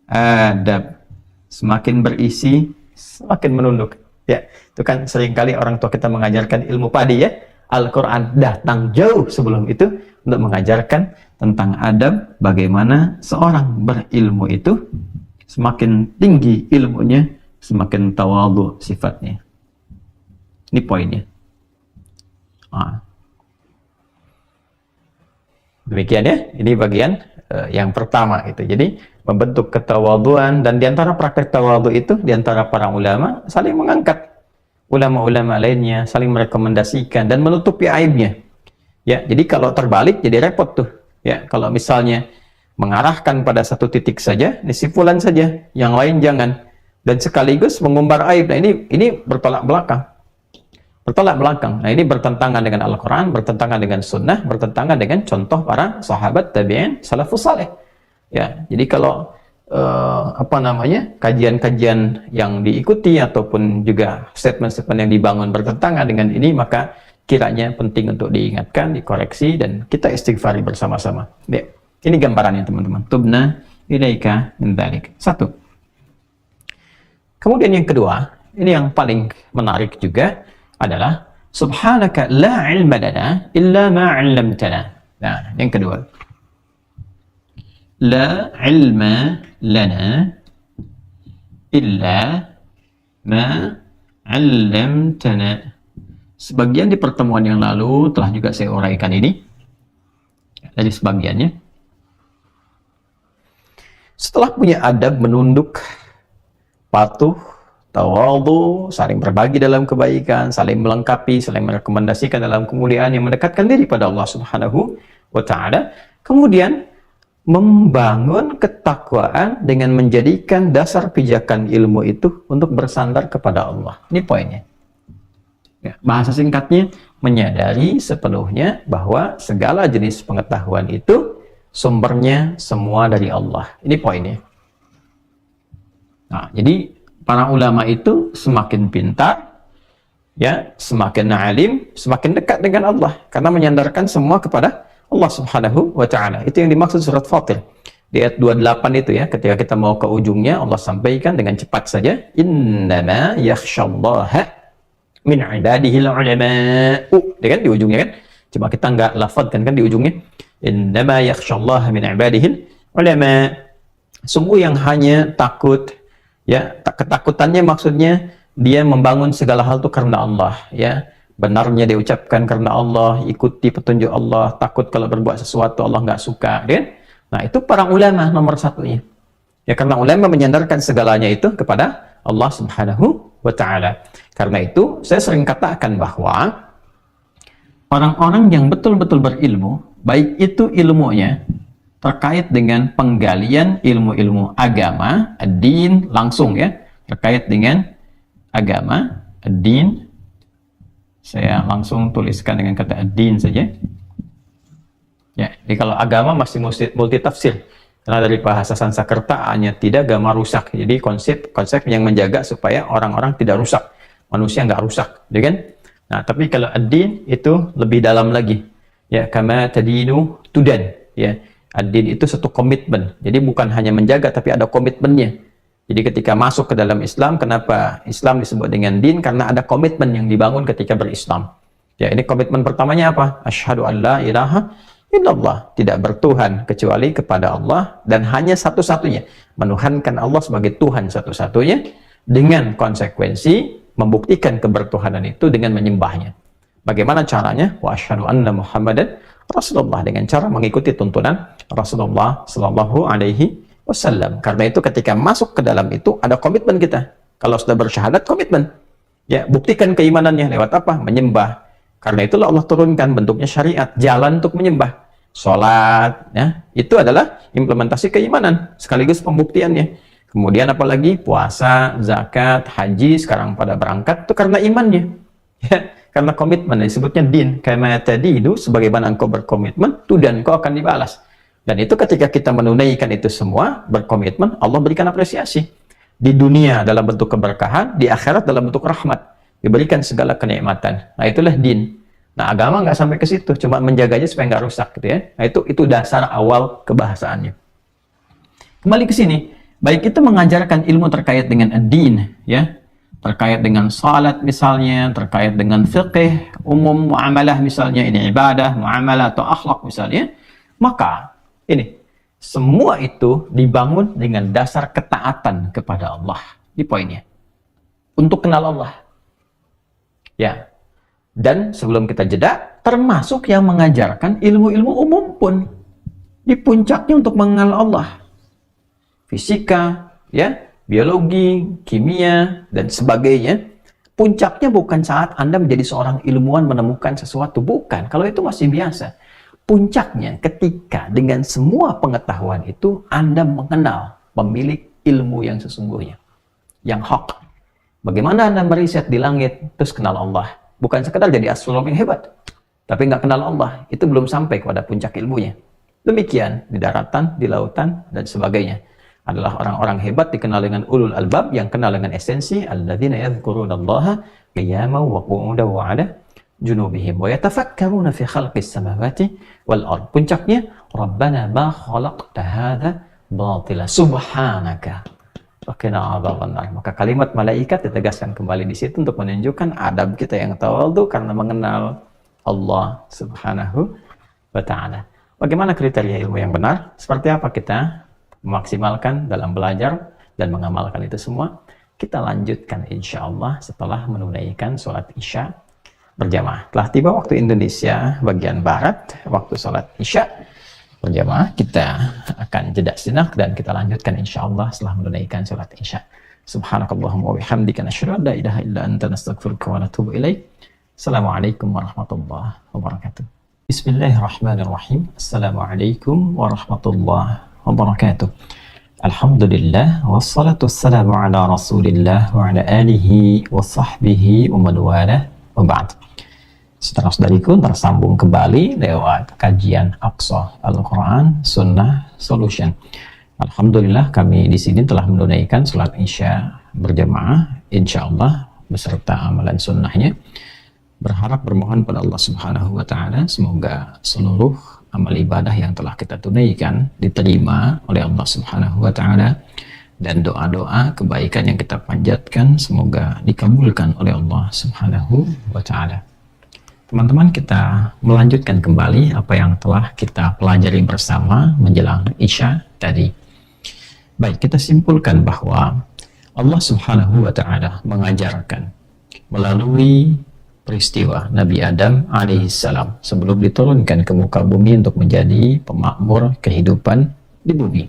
adab. Semakin berisi, semakin menunduk. Ya, itu kan seringkali orang tua kita mengajarkan ilmu padi, ya. Al-Quran datang jauh sebelum itu untuk mengajarkan tentang adab, bagaimana seorang berilmu itu semakin tinggi ilmunya, semakin tawadhu sifatnya. Ini poinnya. Demikian, ya. Ini bagian yang pertama itu. Jadi membentuk ketawadhuan, dan diantara praktek tawadhu itu diantara para ulama saling mengangkat ulama-ulama lainnya, saling merekomendasikan dan menutupi aibnya. Ya, jadi kalau terbalik jadi repot tuh. Ya, kalau misalnya mengarahkan pada satu titik saja, kesimpulan saja, yang lain jangan, dan sekaligus mengumbar aib. Nah, ini bertolak belakang. Bertolak belakang. Nah, ini bertentangan dengan Al-Quran, bertentangan dengan Sunnah, bertentangan dengan contoh para sahabat tabi'in salafus saleh. Ya, jadi kalau kajian-kajian yang diikuti ataupun juga statement-statement yang dibangun bertentangan dengan ini, maka kiranya penting untuk diingatkan, dikoreksi, dan kita istighfari bersama-sama. Ya. Ini gambarannya, teman-teman. Tubna ilaika min dzalik. Satu. Kemudian yang kedua, ini yang paling menarik juga adalah subhanaka la ilma lana illa ma 'allamtana. Nah, yang kedua. La ilma lana illa ma 'allamtana. Sebagian di pertemuan yang lalu telah juga saya uraikan ini. Dari sebagiannya. Setelah punya adab, menunduk, patuh, tawadhu, saling berbagi dalam kebaikan, saling melengkapi, saling merekomendasikan dalam kemuliaan yang mendekatkan diri pada Allah Subhanahu wa Ta'ala. Kemudian membangun ketakwaan dengan menjadikan dasar pijakan ilmu itu untuk bersandar kepada Allah. Ini poinnya. Ya, bahasa singkatnya, menyadari sepenuhnya bahwa segala jenis pengetahuan itu sumbernya semua dari Allah. Ini poinnya. Nah, jadi para ulama itu semakin pintar, ya, semakin alim, semakin dekat dengan Allah karena menyandarkan semua kepada Allah Subhanahu wa Ta'ala. Itu yang dimaksud surat Fatir. Di ayat 28 itu ya, ketika kita mau ke ujungnya, Allah sampaikan dengan cepat saja, innama yakhshallaha min ibadihil ulama'u. Dia kan di ujungnya kan? Cuma kita nggak lafadzkan kan di ujungnya. Innama yakhshallaha min ibadihil ulama'. Sungguh yang hanya takut, ya, ketakutannya maksudnya dia membangun segala hal itu karena Allah, ya. Benarnya dia ucapkan karena Allah, ikuti petunjuk Allah, takut kalau berbuat sesuatu Allah nggak suka, kan? Nah, itu para ulama nomor satunya. Ya, karena ulama menyandarkan segalanya itu kepada Allah Subhanahu wa Ta'ala. Karena itu, saya sering katakan bahwa orang-orang yang betul-betul berilmu, baik itu ilmunya terkait dengan penggalian ilmu-ilmu agama, ad-din, langsung ya, terkait dengan agama, ad-din, saya langsung tuliskan dengan kata ad-din saja. Ya, jadi kalau agama masih multi tafsir. Karena dari bahasa Sanskerta hanya tidak agama rusak. Jadi konsep yang menjaga supaya orang-orang tidak rusak, manusia nggak rusak, ya kan? Nah, tapi kalau ad-din itu lebih dalam lagi. Ya, kama tadinu tudan. Ya, ad-din itu satu komitmen. Jadi bukan hanya menjaga, tapi ada komitmennya. Jadi ketika masuk ke dalam Islam, kenapa Islam disebut dengan din? Karena ada komitmen yang dibangun ketika berislam. Ya, ini komitmen pertamanya apa? Asyhadu an la ilaha illallah, tidak bertuhan kecuali kepada Allah dan hanya satu-satunya, menuhankan Allah sebagai Tuhan satu-satunya, dengan konsekuensi membuktikan kebertuhanan itu dengan menyembahnya. Bagaimana caranya? Wa asyhadu anna Muhammadan Rasulullah, dengan cara mengikuti tuntunan Rasulullah sallallahu alaihi wasallam. Karena itu ketika masuk ke dalam itu ada komitmen kita. Kalau sudah bersyahadat, komitmen. Ya, buktikan keimanannya lewat apa? Menyembah. Karena itulah Allah turunkan bentuknya syariat, jalan untuk menyembah. Salat, ya, itu adalah implementasi keimanan sekaligus pembuktiannya. Kemudian apalagi puasa, zakat, haji, sekarang pada berangkat itu karena imannya. Ya, karena komitmen, disebutnya din. Kama tadinu, sebagaimana engkau berkomitmen, dan engkau akan dibalas. Dan itu ketika kita menunaikan itu semua, berkomitmen, Allah berikan apresiasi. Di dunia dalam bentuk keberkahan, di akhirat dalam bentuk rahmat. Diberikan segala kenikmatan. Nah, itulah din. Nah, agama nggak sampai ke situ, cuma menjaganya supaya nggak rusak, gitu ya. Nah, itu dasar awal kebahasaannya. Kembali ke sini, baik itu mengajarkan ilmu terkait dengan ad-din, ya, terkait dengan salat misalnya, terkait dengan fiqih, umum, muamalah misalnya, ini ibadah, muamalah atau akhlak misalnya, maka ini semua itu dibangun dengan dasar ketaatan kepada Allah. Ini poinnya. Untuk kenal Allah. Ya, dan sebelum kita jeda, termasuk yang mengajarkan ilmu-ilmu umum pun di puncaknya untuk mengenal Allah. Fisika, ya, biologi, kimia, dan sebagainya. Puncaknya bukan saat Anda menjadi seorang ilmuwan menemukan sesuatu, bukan. Kalau itu masih biasa. Puncaknya ketika dengan semua pengetahuan itu Anda mengenal pemilik ilmu yang sesungguhnya, yang hak. Bagaimana Anda meriset di langit, terus kenal Allah. Bukan sekedar jadi astronom yang hebat, tapi nggak kenal Allah. Itu belum sampai kepada puncak ilmunya. Demikian di daratan, di lautan, dan sebagainya. Adalah orang-orang hebat dikenal dengan ulul albab, yang kenal dengan esensi, alladzina yadhkurunallaha qiyaman wa qu'udan wa 'ala junubihim wa yatafakkaruna fi khalqis samawati wal ard. Puncaknya, Rabbana ma khalaqta hadza batila subhanaka. Maka kalimat malaikat ditegaskan kembali di situ untuk menunjukkan adab kita yang tawadhu karena mengenal Allah Subhanahu wa Ta'ala. Bagaimana kriteria ilmu yang benar? Seperti apa kita memaksimalkan dalam belajar dan mengamalkan itu semua? Kita lanjutkan insya Allah setelah menunaikan sholat isya berjamaah. Telah tiba waktu Indonesia bagian barat, waktu sholat isya berjamaah. Kita akan jeda sejenak dan kita lanjutkan insya Allah setelah menunaikan sholat isya. Subhanakallahumma wa bihamdika nasyhadu an la ilaha illa anta nastaghfiruka wa natubu ilaik. Assalamualaikum warahmatullahi wabarakatuh. Bismillahirrahmanirrahim. Assalamualaikum warahmatullahi wabarakatuh. Alhamdulillah wassalatu wassalamu ala Rasulillah wa ala alihi wa sahbihi wa man walah wa ba'd. Saudara-saudariku, tersambung kembali lewat kajian Aqsa Al-Quran Sunnah Solution. Alhamdulillah kami di sini telah menunaikan salat Isya berjamaah, insyaallah beserta amalan sunnahnya. Berharap bermohon pada Allah Subhanahu wa taala semoga seluruh amal ibadah yang telah kita tunaikan diterima oleh Allah Subhanahu wa taala, dan doa-doa kebaikan yang kita panjatkan semoga dikabulkan oleh Allah Subhanahu wa taala. Teman-teman, kita melanjutkan kembali apa yang telah kita pelajari bersama menjelang Isya tadi. Baik, kita simpulkan bahwa Allah Subhanahu wa taala mengajarkan melalui peristiwa Nabi Adam alaihissalam sebelum diturunkan ke muka bumi untuk menjadi pemakmur kehidupan di bumi.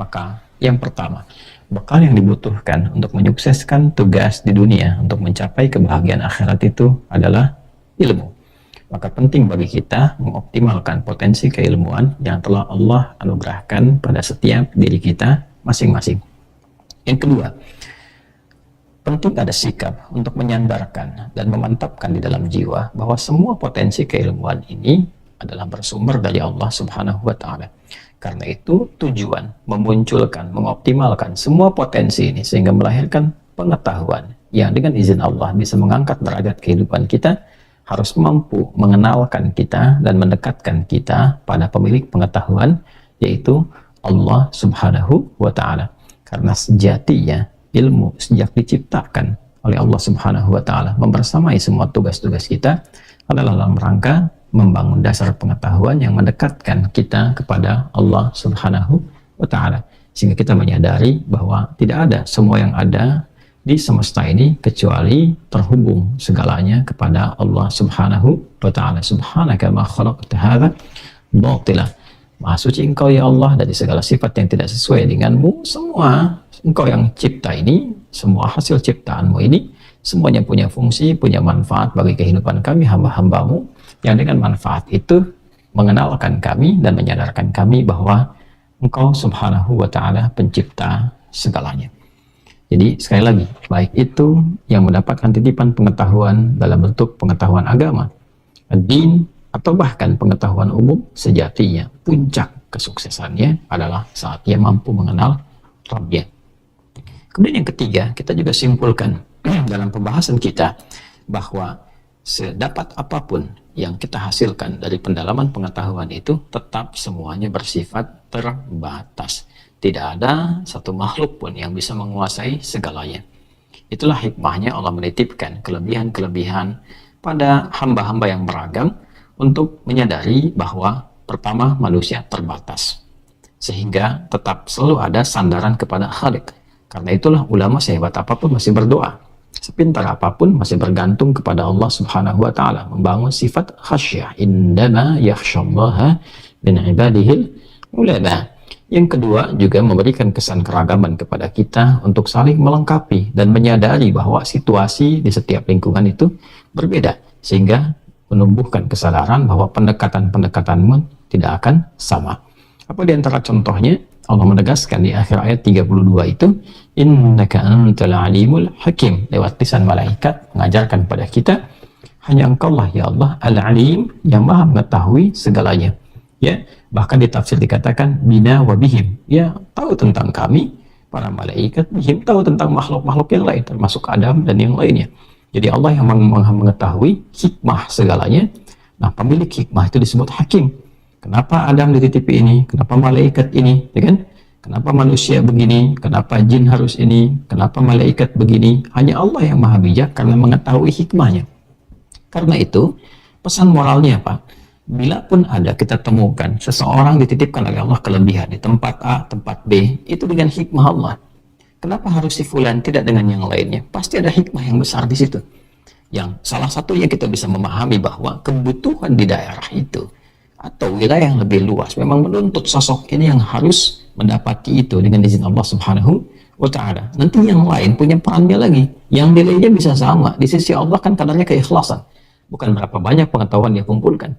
Maka yang pertama, bekal yang dibutuhkan untuk menyukseskan tugas di dunia untuk mencapai kebahagiaan akhirat itu adalah ilmu. Maka penting bagi kita mengoptimalkan potensi keilmuan yang telah Allah anugerahkan pada setiap diri kita masing-masing. Yang kedua, penting ada sikap untuk menyandarkan dan memantapkan di dalam jiwa bahwa semua potensi keilmuan ini adalah bersumber dari Allah Subhanahu wa taala. Karena itu tujuan memunculkan, mengoptimalkan semua potensi ini sehingga melahirkan pengetahuan yang dengan izin Allah bisa mengangkat derajat kehidupan kita, harus mampu mengenalkan kita dan mendekatkan kita pada pemilik pengetahuan, yaitu Allah Subhanahu wa taala. Karena sejatinya ilmu sejak diciptakan oleh Allah Subhanahu wa taala membersamai semua tugas-tugas kita adalah dalam rangka membangun dasar pengetahuan yang mendekatkan kita kepada Allah Subhanahu wa taala, sehingga kita menyadari bahwa tidak ada semua yang ada di semesta ini kecuali terhubung segalanya kepada Allah Subhanahu wa taala. Subhanaka ma khalaqta hadza batila. Maha suci Engkau ya Allah dari segala sifat yang tidak sesuai denganmu. Semua Engkau yang cipta ini, semua hasil ciptaanmu ini, semuanya punya fungsi, punya manfaat bagi kehidupan kami hamba-hambamu, yang dengan manfaat itu mengenalkan kami dan menyadarkan kami bahwa Engkau Subhanahu wa ta'ala pencipta segalanya. Jadi sekali lagi, baik itu yang mendapatkan titipan pengetahuan dalam bentuk pengetahuan agama, din, atau bahkan pengetahuan umum, sejatinya puncak kesuksesannya adalah saat ia mampu mengenal Rabbnya. Kemudian yang ketiga, kita juga simpulkan dalam pembahasan kita bahwa sedapat apapun yang kita hasilkan dari pendalaman pengetahuan itu tetap semuanya bersifat terbatas. Tidak ada satu makhluk pun yang bisa menguasai segalanya. Itulah hikmahnya Allah menitipkan kelebihan-kelebihan pada hamba-hamba yang beragam untuk menyadari bahwa pertama, manusia terbatas, sehingga tetap selalu ada sandaran kepada Khalik. Karena itulah ulama sehebat apapun masih berdoa, sepintar apapun masih bergantung kepada Allah Subhanahu wa taala, membangun sifat khasyah, indama yakhsyallaha min ibadihil ulama. Yang kedua, juga memberikan kesan keragaman kepada kita untuk saling melengkapi dan menyadari bahwa situasi di setiap lingkungan itu berbeda, sehingga menumbuhkan kesadaran bahwa pendekatan-pendekatanmu tidak akan sama. Apa di antara contohnya? Allah menegaskan di akhir ayat 32 itu, innaka antal alimul hakim, lewat lisan malaikat mengajarkan kepada kita, hanya Engkaulah ya Allah al-alim, yang maha mengetahui segalanya. Ya, bahkan di tafsir dikatakan bina wa bihim, ya tahu tentang kami para malaikat, bihim tahu tentang makhluk-makhluk yang lain termasuk Adam dan yang lainnya. Jadi Allah yang mengetahui hikmah segalanya. Nah, pemilik hikmah itu disebut hakim. Kenapa Adam dititipi ini? Kenapa malaikat ini? Ya kan? Kenapa manusia begini? Kenapa jin harus ini? Kenapa malaikat begini? Hanya Allah yang maha bijak karena mengetahui hikmahnya. Karena itu, pesan moralnya apa? Bila pun ada kita temukan seseorang dititipkan oleh Allah kelebihan di tempat A, tempat B, itu dengan hikmah Allah. Kenapa harus si fulan tidak dengan yang lainnya? Pasti ada hikmah yang besar di situ. Yang salah satunya kita bisa memahami bahwa kebutuhan di daerah itu atau wilayah yang lebih luas memang menuntut sosok ini yang harus mendapati itu dengan izin Allah Subhanahu wa ta'ala. Nanti yang lain punya perannya lagi, yang nilainya bisa sama di sisi Allah kan kadarnya keikhlasan, bukan berapa banyak pengetahuan dia kumpulkan.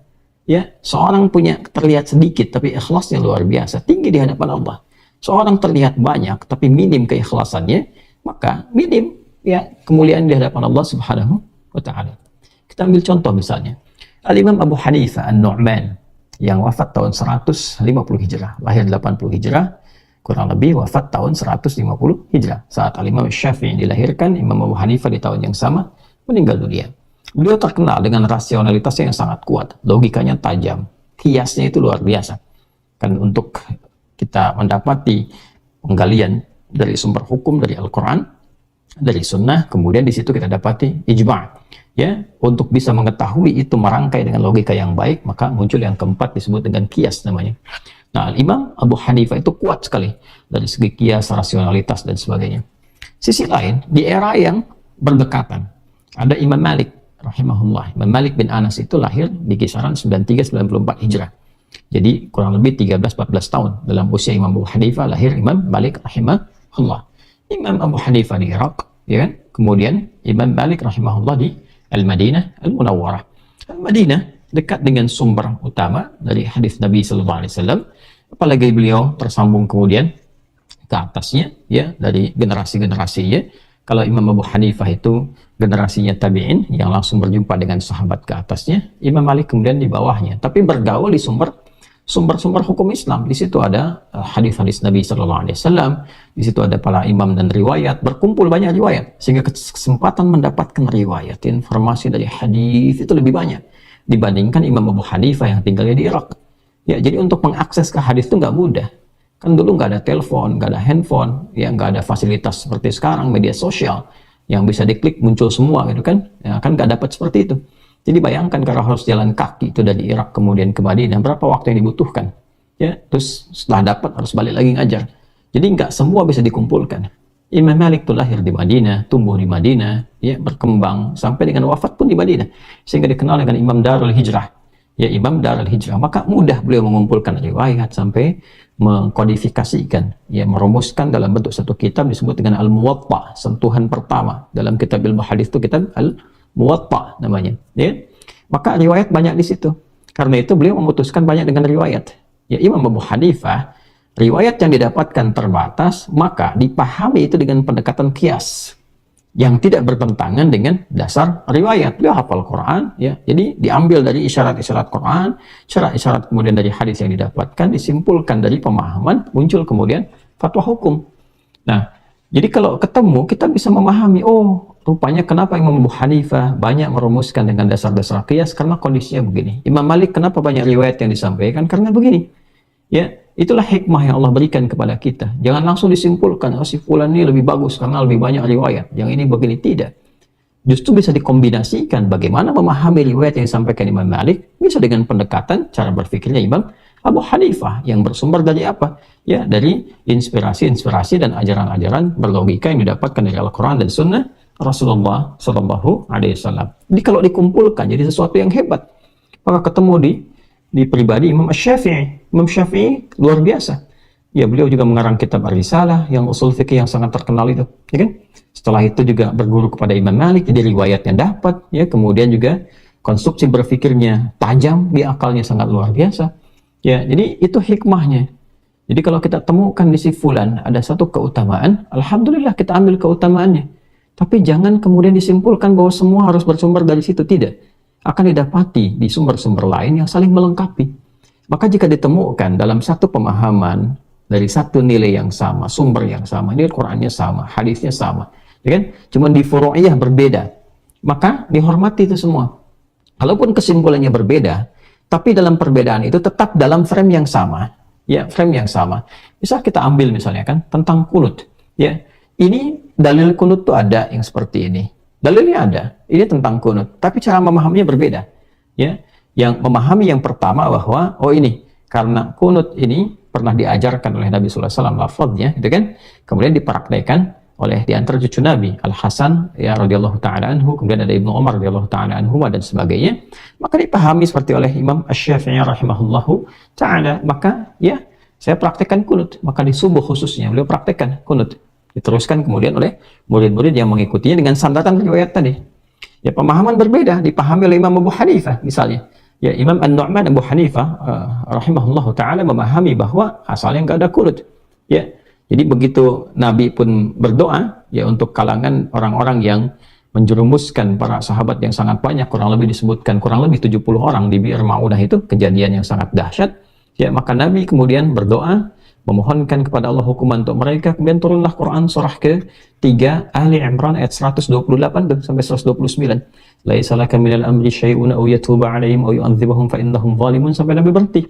Ya, seorang punya terlihat sedikit tapi ikhlasnya luar biasa, tinggi di hadapan Allah. Seorang terlihat banyak tapi minim keikhlasannya, maka minim ya kemuliaan di hadapan Allah Subhanahu wa ta'ala. Kita ambil contoh misalnya Al-Imam Abu Hanifah An-Nu'man yang wafat tahun 150 Hijrah, lahir 80 Hijrah, kurang lebih wafat tahun 150 Hijrah. Saat Al-Imam Syafi'i dilahirkan, Imam Abu Hanifah di tahun yang sama meninggal dunia. Beliau terkenal dengan rasionalitasnya yang sangat kuat, logikanya tajam, kiasnya itu luar biasa. Kan untuk kita mendapati penggalian dari sumber hukum dari Al-Quran, dari Sunnah, kemudian di situ kita dapati ijma'. Ya, untuk bisa mengetahui itu merangkai dengan logika yang baik, maka muncul yang keempat disebut dengan kias namanya. Nah, Imam Abu Hanifah itu kuat sekali dari segi kias, rasionalitas dan sebagainya. Sisi lain, di era yang berdekatan, ada Imam Malik rahimahullah. Imam Malik bin Anas itu lahir di kisaran 93-94 Hijrah. Jadi kurang lebih 13-14 tahun dalam usia Imam Abu Hanifah lahir Imam Malik rahimahullah. Imam Abu Hanifah di Irak, ya kan? Kemudian Imam Malik rahimahullah di Al-Madinah Al-Munawwarah. Al-Madinah dekat dengan sumber utama dari hadis Nabi sallallahu alaihi wasallam, apalagi beliau tersambung kemudian ke atasnya ya dari generasi-generasinya. Kalau Imam Abu Hanifah itu generasinya tabi'in yang langsung berjumpa dengan sahabat ke atasnya, Imam Malik kemudian di bawahnya, tapi bergaul di sumber-sumber hukum Islam. Di situ ada hadis-hadis Nabi sallallahu alaihi wasallam, di situ ada para imam dan riwayat, berkumpul banyak riwayat sehingga kesempatan mendapatkan riwayat, informasi dari hadis itu lebih banyak dibandingkan Imam Abu Hanifah yang tinggalnya di Irak. Ya, jadi untuk mengakses ke hadis itu nggak mudah. Kan dulu nggak ada telepon, nggak ada handphone, ya nggak ada fasilitas seperti sekarang, media sosial yang bisa diklik muncul semua gitu kan. Ya, kan nggak dapat seperti itu. Jadi bayangkan kalau harus jalan kaki itu dari Irak kemudian ke Madinah, berapa waktu yang dibutuhkan? Ya, terus setelah dapat harus balik lagi ngajar. Jadi nggak semua bisa dikumpulkan. Imam Malik itu lahir di Madinah, tumbuh di Madinah, ya berkembang sampai dengan wafat pun di Madinah, sehingga dikenal dengan Imam Darul Hijrah. Ya, Imam Darul Hijrah. Maka mudah beliau mengumpulkan riwayat sampai mengkodifikasikan, ya merumuskan dalam bentuk satu kitab disebut dengan Al-Muwatta, sentuhan pertama dalam kitab ilmu hadis itu kitab Al-Muwatta namanya, ya. Maka riwayat banyak di situ. Karena itu beliau memutuskan banyak dengan riwayat. Ya, Imam Abu Hanifah riwayat yang didapatkan terbatas, maka dipahami itu dengan pendekatan kias yang tidak bertentangan dengan dasar riwayat. Beliau hafal Quran, ya. Jadi diambil dari isyarat-isyarat Quran, isyarat-isyarat kemudian dari hadis yang didapatkan, disimpulkan dari pemahaman, muncul kemudian fatwa hukum. Nah, jadi kalau ketemu kita bisa memahami, oh, rupanya kenapa Imam Abu Hanifah banyak merumuskan dengan dasar-dasar qiyas karena kondisinya begini. Imam Malik kenapa banyak riwayat yang disampaikan karena begini. Ya, itulah hikmah yang Allah berikan kepada kita. Jangan langsung disimpulkan, oh si fulan ini lebih bagus karena lebih banyak riwayat, yang ini begini, tidak. Justru bisa dikombinasikan bagaimana memahami riwayat yang disampaikan Imam Malik bisa dengan pendekatan cara berpikirnya Imam Abu Hanifah yang bersumber dari apa? Ya, dari inspirasi-inspirasi dan ajaran-ajaran berlogika yang didapatkan dari Al-Quran dan Sunnah Rasulullah Sallallahu Alaihi Wasallam. Jadi kalau dikumpulkan jadi sesuatu yang hebat. Maka ketemu di pribadi Imam Syafi'i. Imam Syafi'i luar biasa. Ya, beliau juga mengarang kitab Ar-Risalah yang usul fikih yang sangat terkenal itu, ya kan? Setelah itu juga berguru kepada Imam Malik, jadi riwayat yang dapat, ya, kemudian juga konstruksi berpikirnya tajam, di akalnya sangat luar biasa. Ya, jadi itu hikmahnya. Jadi kalau kita temukan di si fulan ada satu keutamaan, alhamdulillah kita ambil keutamaannya. Tapi jangan kemudian disimpulkan bahwa semua harus bersumber dari situ, tidak. Akan didapati di sumber-sumber lain yang saling melengkapi. Maka jika ditemukan dalam satu pemahaman dari satu nilai yang sama, sumber yang sama, ini Qur'annya sama, hadisnya sama, ya kan? Cuma di furu'iyah berbeda, maka dihormati itu semua. Walaupun kesimpulannya berbeda, tapi dalam perbedaan itu tetap dalam frame yang sama, ya, frame yang sama. Bisa kita ambil misalnya kan tentang kunut, ya. Ini dalil kunut tuh ada yang seperti ini. Dalilnya ada, ini tentang kunut, tapi cara memahaminya berbeda. Ya, yang memahami yang pertama bahwa oh ini karena kunut ini pernah diajarkan oleh Nabi Sallallahu Alaihi Wasallam lafadznya, gitu kan? Kemudian dipraktekkan oleh di antara cucu Nabi Al Hasan ya radhiyallahu taala anhu, kemudian ada Ibnu Umar radhiyallahu taala anhu dan sebagainya. Maka dipahami seperti oleh Imam Asy-Syafi'i rahimahullahu taala. Maka ya saya praktekkan kunut, maka di subuh khususnya beliau praktekkan kunut. diteruskan kemudian oleh murid-murid yang mengikutinya dengan sandaran riwayat tadi. Ya, pemahaman berbeda dipahami oleh Imam Abu Hanifah misalnya. Ya, Imam An-Nu'man Abu Hanifah rahimahullahu taala memahami bahwa asalnya nggak ada kunut. Ya. Jadi begitu Nabi pun berdoa ya untuk kalangan orang-orang yang menjerumuskan para sahabat yang sangat banyak, kurang lebih disebutkan kurang lebih 70 orang di Bi'r Ma'unah, itu kejadian yang sangat dahsyat. Ya, maka Nabi kemudian berdoa memohonkan kepada Allah hukuman untuk mereka, kemudian turunlah Quran surah ke-3 Ali Imran ayat 128 sampai 129. Laisa laka minal amri syai'un aw yatuba 'alaihim aw yu'adzibahum fa innahum zalimun, sampai Nabi berhenti.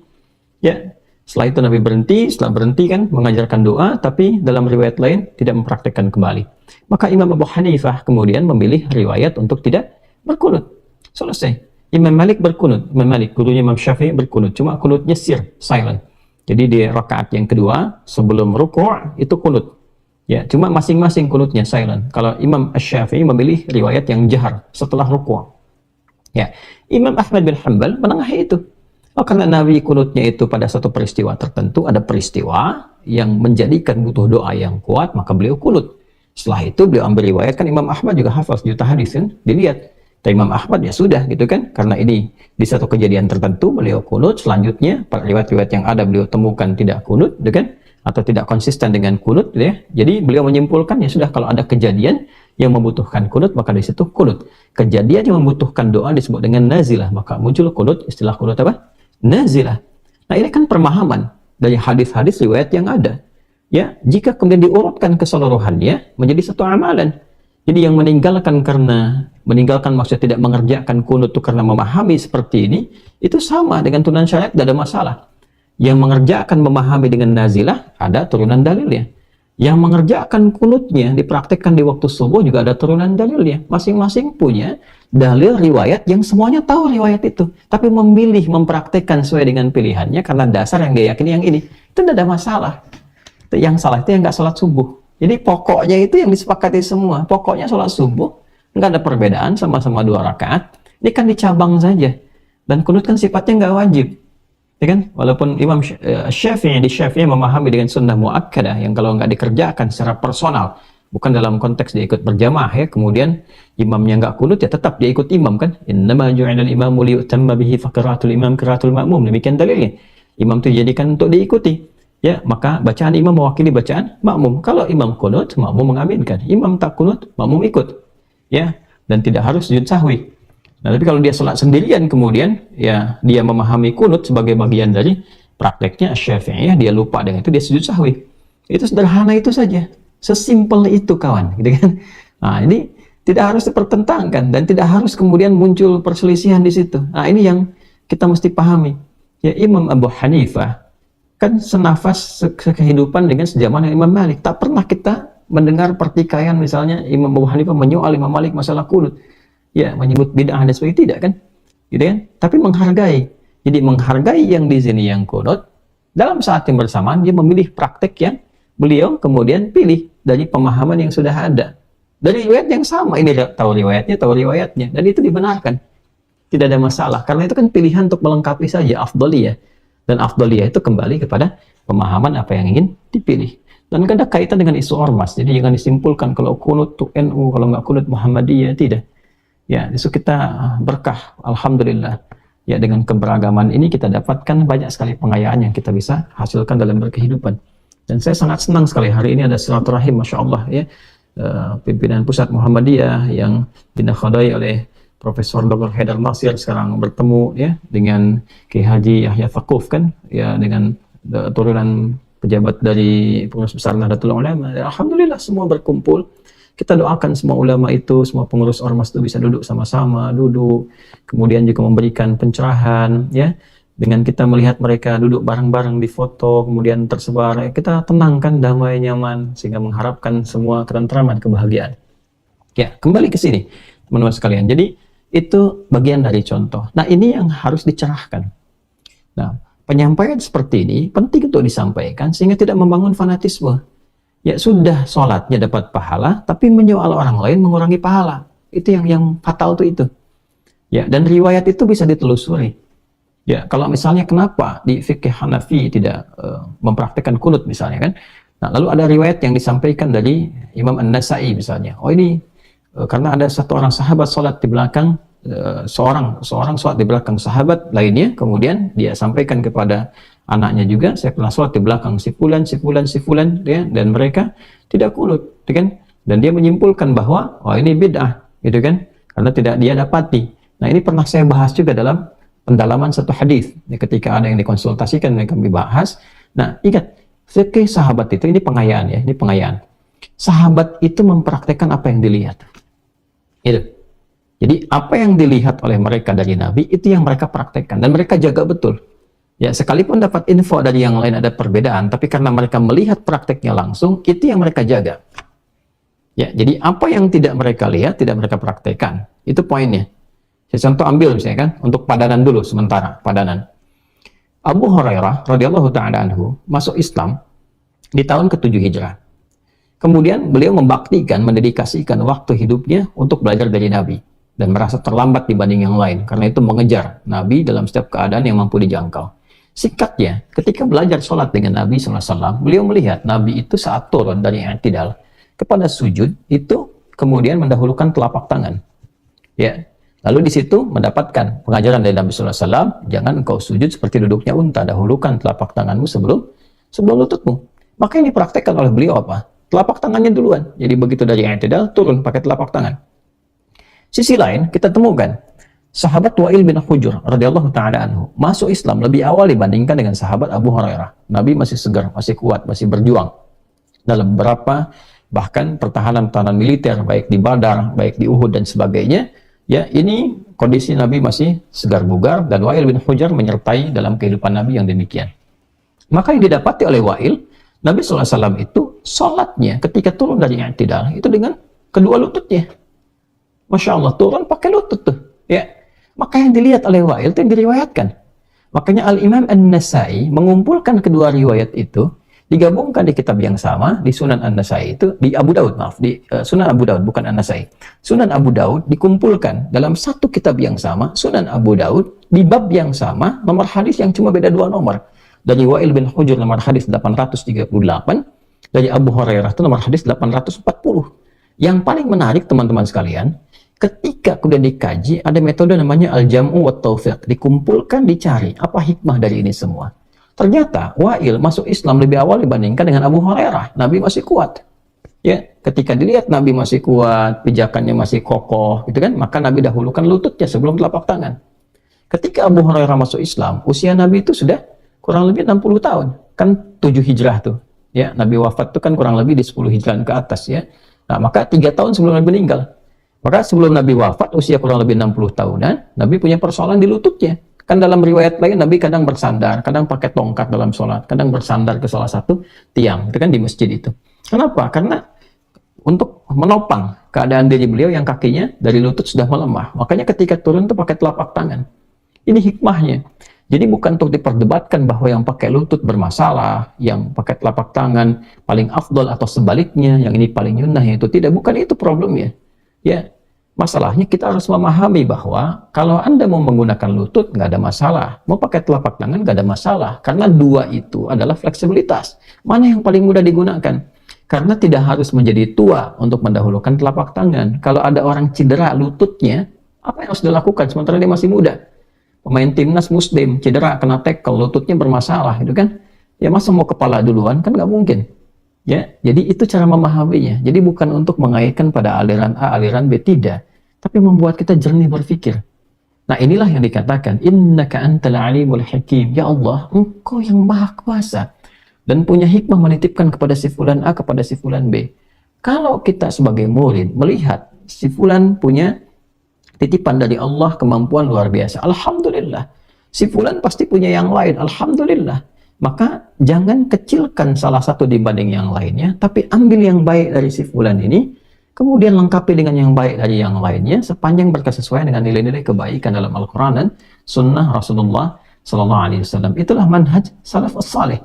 Ya, setelah itu Nabi berhenti, setelah berhenti kan mengajarkan doa, tapi dalam riwayat lain tidak mempraktikkan kembali. Maka Imam Abu Hanifah kemudian memilih riwayat untuk tidak berkunut. Selesai. Imam Malik berkunut, Imam Malik gurunya Imam Syafi'i berkunut, cuma kunutnya sir, silent. Jadi di rakaat yang kedua sebelum ruku' itu kunut. Ya, cuma masing-masing kunutnya silent. Kalau Imam Asy-Syafi'i memilih riwayat yang jahar setelah ruku'. Ya, Imam Ahmad bin Hanbal menengahi itu. Oh, karena Nabi kunutnya itu pada satu peristiwa tertentu, ada peristiwa yang menjadikan butuh doa yang kuat, maka beliau kunut. Setelah itu beliau ambil riwayat, kan Imam Ahmad juga hafal juta hadis kan, dilihat. Dan Imam Ahmad ya sudah gitu kan, karena ini di satu kejadian tertentu beliau kunut, selanjutnya pada riwayat-riwayat yang ada beliau temukan tidak kunut gitu kan, atau tidak konsisten dengan kunut gitu ya. Jadi beliau menyimpulkan ya sudah, kalau ada kejadian yang membutuhkan kunut maka di situ kunut. Kejadian yang membutuhkan doa disebut dengan nazilah, maka muncul kunut, istilah kunut apa? Nazilah. Nah, ini kan pemahaman dari hadis-hadis riwayat yang ada. Ya, jika kemudian diurutkan keseluruhannya menjadi satu amalan. Jadi yang meninggalkan maksudnya tidak mengerjakan kunut itu karena memahami seperti ini, itu sama dengan turunan syariat, tidak ada masalah. Yang mengerjakan memahami dengan nazilah, ada turunan dalilnya. Yang mengerjakan kunutnya dipraktikkan di waktu subuh juga ada turunan dalilnya. Masing-masing punya dalil riwayat yang semuanya tahu riwayat itu, tapi memilih mempraktikkan sesuai dengan pilihannya karena dasar yang dia yakini yang ini. Itu tidak ada masalah. Yang salah itu yang nggak sholat subuh. Jadi pokoknya itu yang disepakati semua. Pokoknya sholat subuh nggak ada perbedaan, sama-sama 2 rakaat. Ini kan dicabang saja. Dan kunut kan sifatnya nggak wajib. Ya kan? Walaupun Imam Syafi'i memahami dengan sunnah muakkadah yang kalau nggak dikerjakan secara personal, bukan dalam konteks dia ikut berjamaah ya, kemudian imamnya nggak kunut ya tetap dia ikut imam kan. Innama ju'ilal imamu liyutamma bihi faqiraatul imam qiraatul ma'mum. Demikian dalilnya. Imam itu dijadikan untuk diikuti. Ya, maka bacaan imam mewakili bacaan makmum. Kalau imam kunut, makmum mengaminkan. Imam tak kunut, makmum ikut. Ya, dan tidak harus sujud sahwi. Nah, tapi kalau dia sholat sendirian kemudian ya dia memahami kunut sebagai bagian dari prakteknya Syafi'iyah, dia lupa dengan itu, dia sujud sahwi. Itu sederhana itu saja. Sesimpel itu kawan, gitu kan. Nah, ini tidak harus dipertentangkan dan tidak harus kemudian muncul perselisihan di situ. Nah, ini yang kita mesti pahami. Ya, Imam Abu Hanifah kan senafas kehidupan dengan sejaman dengan Imam Malik. Tak pernah kita mendengar pertikaian misalnya Imam Abu Hanifah menyoal Imam Malik masalah kunut. Ya, menyebut bid'ah dan sebagainya, tidak kan? Gitu kan? Tapi menghargai. Jadi menghargai yang di sini yang kunut, dalam saat yang bersamaan dia memilih praktek yang beliau kemudian pilih dari pemahaman yang sudah ada. Dari riwayat yang sama, ini tahu riwayatnya, dan itu dibenarkan. Tidak ada masalah, karena itu kan pilihan untuk melengkapi saja afdaliyah. Dan afdaliyah itu kembali kepada pemahaman apa yang ingin dipilih. Dan tidak ada kaitan dengan isu ormas. Jadi jangan disimpulkan kalau kunut itu NU, kalau nggak kunut Muhammadiyah, tidak. Ya, itu kita berkah, alhamdulillah. Ya, dengan keberagaman ini kita dapatkan banyak sekali pengayaan yang kita bisa hasilkan dalam berkehidupan. Dan saya sangat senang sekali hari ini ada silaturahim, masya Allah ya, pimpinan pusat Muhammadiyah yang dinakhodai oleh Profesor Dr. Haidar Nasir sekarang bertemu ya dengan Kiai Haji Yahya Thaquf kan ya, dengan turunan pejabat dari pengurus besar Nahdlatul Ulama. Alhamdulillah semua berkumpul. Kita doakan semua ulama itu, semua pengurus ormas itu bisa duduk sama-sama, kemudian juga memberikan pencerahan ya. Dengan kita melihat mereka duduk bareng-bareng di foto, kemudian tersebar, ya, kita tenangkan, damai, nyaman, sehingga mengharapkan semua ketentraman, kebahagiaan. Ya, kembali ke sini teman-teman sekalian. Jadi itu bagian dari contoh. Nah, ini yang harus dicerahkan. Nah, penyampaian seperti ini penting untuk disampaikan sehingga tidak membangun fanatisme. Ya sudah, sholatnya dapat pahala, tapi menyoal orang lain mengurangi pahala. Itu yang fatal tuh itu. Ya, dan riwayat itu bisa ditelusuri. Ya, kalau misalnya kenapa di fikih Hanafi tidak mempraktikkan kunut misalnya kan? Nah, lalu ada riwayat yang disampaikan dari Imam An-Nasa'i misalnya. Oh ini karena ada satu orang sahabat sholat di belakang seorang sholat di belakang sahabat lainnya, kemudian dia sampaikan kepada anaknya juga, saya pernah sholat di belakang si fulan, ya, dan mereka tidak kunut, gitu kan? Dan dia menyimpulkan bahwa oh ini bid'ah, gitu kan? Karena tidak dia dapati. Nah ini pernah saya bahas juga dalam pendalaman satu hadis. Ketika ada yang dikonsultasikan dan kami bahas. Nah ingat, fikih sahabat itu ini pengayaan ya, ini pengayaan. Sahabat itu mempraktekkan apa yang dilihat. Itu. Jadi apa yang dilihat oleh mereka dari Nabi itu yang mereka praktekkan dan mereka jaga betul. Ya, sekalipun dapat info dari yang lain ada perbedaan, tapi karena mereka melihat prakteknya langsung, itu yang mereka jaga. Ya, jadi apa yang tidak mereka lihat, tidak mereka praktekkan. Itu poinnya. Saya contoh ambil misalnya kan, untuk padanan dulu sementara, padanan. Abu Hurairah radhiyallahu ta'ala anhu masuk Islam di tahun ke-7 Hijrah. Kemudian beliau membaktikan, mendedikasikan waktu hidupnya untuk belajar dari Nabi dan merasa terlambat dibanding yang lain karena itu mengejar Nabi dalam setiap keadaan yang mampu dijangkau. Singkatnya, ketika belajar sholat dengan Nabi SAW, beliau melihat Nabi itu saat turun dari i'tidal kepada sujud itu kemudian mendahulukan telapak tangan. Ya, lalu di situ mendapatkan pengajaran dari Nabi SAW, jangan engkau sujud seperti duduknya unta, dahulukan telapak tanganmu sebelum lututmu. Maka yang dipraktekkan oleh beliau apa? Telapak tangannya duluan. Jadi begitu dari i'tidal turun pakai telapak tangan. Sisi lain kita temukan sahabat Wa'il bin Hujr radhiyallahu ta'ala anhu masuk Islam lebih awal dibandingkan dengan sahabat Abu Hurairah. Nabi masih segar, masih kuat, masih berjuang dalam beberapa bahkan pertahanan militer baik di Badar, baik di Uhud dan sebagainya. Ya, ini kondisi Nabi masih segar bugar dan Wa'il bin Hujr menyertai dalam kehidupan Nabi yang demikian. Maka yang didapati oleh Wa'il, Nabi SAW itu sholatnya ketika turun dari i'tidal itu dengan kedua lututnya. Masya Allah, turun pakai lutut tuh. Ya. Maka yang dilihat oleh Wa'il itu yang diriwayatkan. Makanya Al-Imam An-Nasai mengumpulkan kedua riwayat itu, digabungkan di kitab yang sama, di Sunan An-Nasai itu, di Abu Daud, maaf, di Sunan Abu Daud, bukan An-Nasai. Sunan Abu Daud dikumpulkan dalam satu kitab yang sama, Sunan Abu Daud, di bab yang sama, nomor hadis yang cuma beda 2 nomor. Dari Wa'il bin Hujr nomor hadis 838, dari Abu Hurairah itu nomor hadis 840. Yang paling menarik teman-teman sekalian, ketika kemudian dikaji, ada metode namanya al-jam'u wa taufiq, dikumpulkan, dicari apa hikmah dari ini semua. Ternyata Wa'il masuk Islam lebih awal dibandingkan dengan Abu Hurairah. Nabi masih kuat. Ya, ketika dilihat Nabi masih kuat, pijakannya masih kokoh, gitu kan? Maka Nabi dahulukan lututnya sebelum telapak tangan. Ketika Abu Hurairah masuk Islam, usia Nabi itu sudah kurang lebih 60 tahun. Kan 7 Hijrah tuh. Ya, Nabi wafat itu kan kurang lebih di 10 Hijrah ke atas ya. Nah, maka 3 tahun sebelum Nabi meninggal. Maka sebelum Nabi wafat, usia kurang lebih 60 tahunan, Nabi punya persoalan di lututnya. Kan dalam riwayat lain, Nabi kadang bersandar, kadang pakai tongkat dalam sholat, kadang bersandar ke salah satu tiang, itu kan di masjid itu. Kenapa? Karena untuk menopang keadaan diri beliau yang kakinya dari lutut sudah melemah. Makanya ketika turun itu pakai telapak tangan. Ini hikmahnya. Jadi bukan untuk diperdebatkan bahwa yang pakai lutut bermasalah, yang pakai telapak tangan paling afdol atau sebaliknya, yang ini paling nyunnah, itu tidak. Bukan itu problemnya. Ya, masalahnya kita harus memahami bahwa kalau Anda mau menggunakan lutut nggak ada masalah, mau pakai telapak tangan nggak ada masalah, karena dua itu adalah fleksibilitas. Mana yang paling mudah digunakan? Karena tidak harus menjadi tua untuk mendahulukan telapak tangan. Kalau ada orang cedera lututnya, apa yang harus dilakukan sementara dia masih muda? Pemain timnas Muslim cedera kena tackle, lututnya bermasalah, itu kan? Ya masa mau kepala duluan, kan nggak mungkin. Ya, jadi itu cara memahaminya. Jadi bukan untuk mengaitkan pada aliran A, aliran B, tidak. Tapi membuat kita jernih berpikir. Nah inilah yang dikatakan, innaka antal alimul hakim. Ya Allah, engkau yang maha kuasa. Dan punya hikmah menitipkan kepada si fulan A, kepada si fulan B. Kalau kita sebagai murid melihat si fulan punya titipan dari Allah, kemampuan luar biasa. Alhamdulillah. Si fulan pasti punya yang lain. Alhamdulillah. Maka jangan kecilkan salah satu dibanding yang lainnya, tapi ambil yang baik dari si fulan ini, kemudian lengkapi dengan yang baik dari yang lainnya, sepanjang berkesesuaian dengan nilai-nilai kebaikan dalam Al-Quran dan Sunnah Rasulullah SAW. Itulah manhaj salaf as-salih.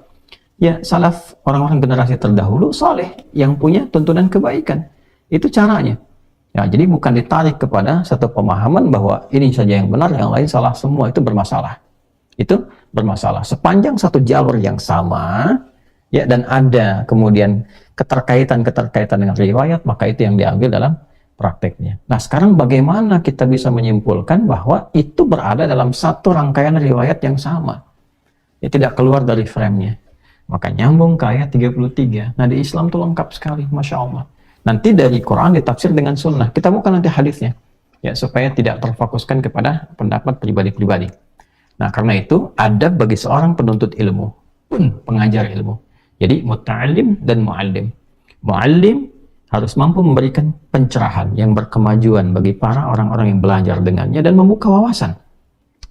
Ya, salaf orang-orang generasi terdahulu saleh yang punya tuntunan kebaikan. Itu caranya. Ya, jadi bukan ditarik kepada satu pemahaman bahwa ini saja yang benar, yang lain salah semua, itu bermasalah. Itu bermasalah. Sepanjang satu jalur yang sama, ya, dan ada kemudian keterkaitan dengan riwayat, maka itu yang diambil dalam prakteknya. Nah, sekarang bagaimana kita bisa menyimpulkan bahwa itu berada dalam satu rangkaian riwayat yang sama, ya, tidak keluar dari frame-nya. Maka nyambung ke ayat 33. Nah, di Islam itu lengkap sekali, Masya Allah. Nanti dari Quran ditafsir dengan sunnah. Kita bukan nanti hadisnya, ya, supaya tidak terfokuskan kepada pendapat pribadi-pribadi. Nah, karena itu ada bagi seorang penuntut ilmu, pengajar ilmu. Jadi muta'allim dan mu'allim. Mu'allim harus mampu memberikan pencerahan yang berkemajuan bagi para orang-orang yang belajar dengannya dan membuka wawasan.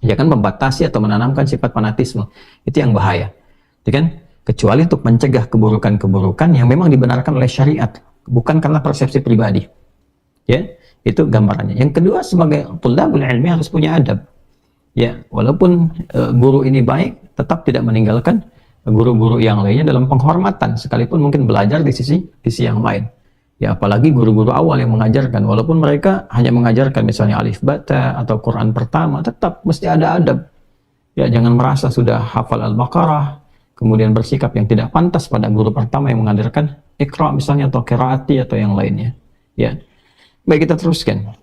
Jangan membatasi atau menanamkan sifat fanatisme. Itu yang bahaya. Ya kan? Kecuali untuk mencegah keburukan-keburukan yang memang dibenarkan oleh syariat, bukan karena persepsi pribadi. Ya, itu gambarannya. Yang kedua, sebagai thalabul ilmi harus punya adab. Ya, walaupun guru ini baik, tetap tidak meninggalkan guru-guru yang lainnya dalam penghormatan, sekalipun mungkin belajar di sisi yang lain. Ya, apalagi guru-guru awal yang mengajarkan, walaupun mereka hanya mengajarkan misalnya alif bata atau Quran pertama, tetap mesti ada adab. Ya, jangan merasa sudah hafal Al-Baqarah kemudian bersikap yang tidak pantas pada guru pertama yang mengajarkan Iqra misalnya atau qiraati atau yang lainnya. Ya. Baik, kita teruskan.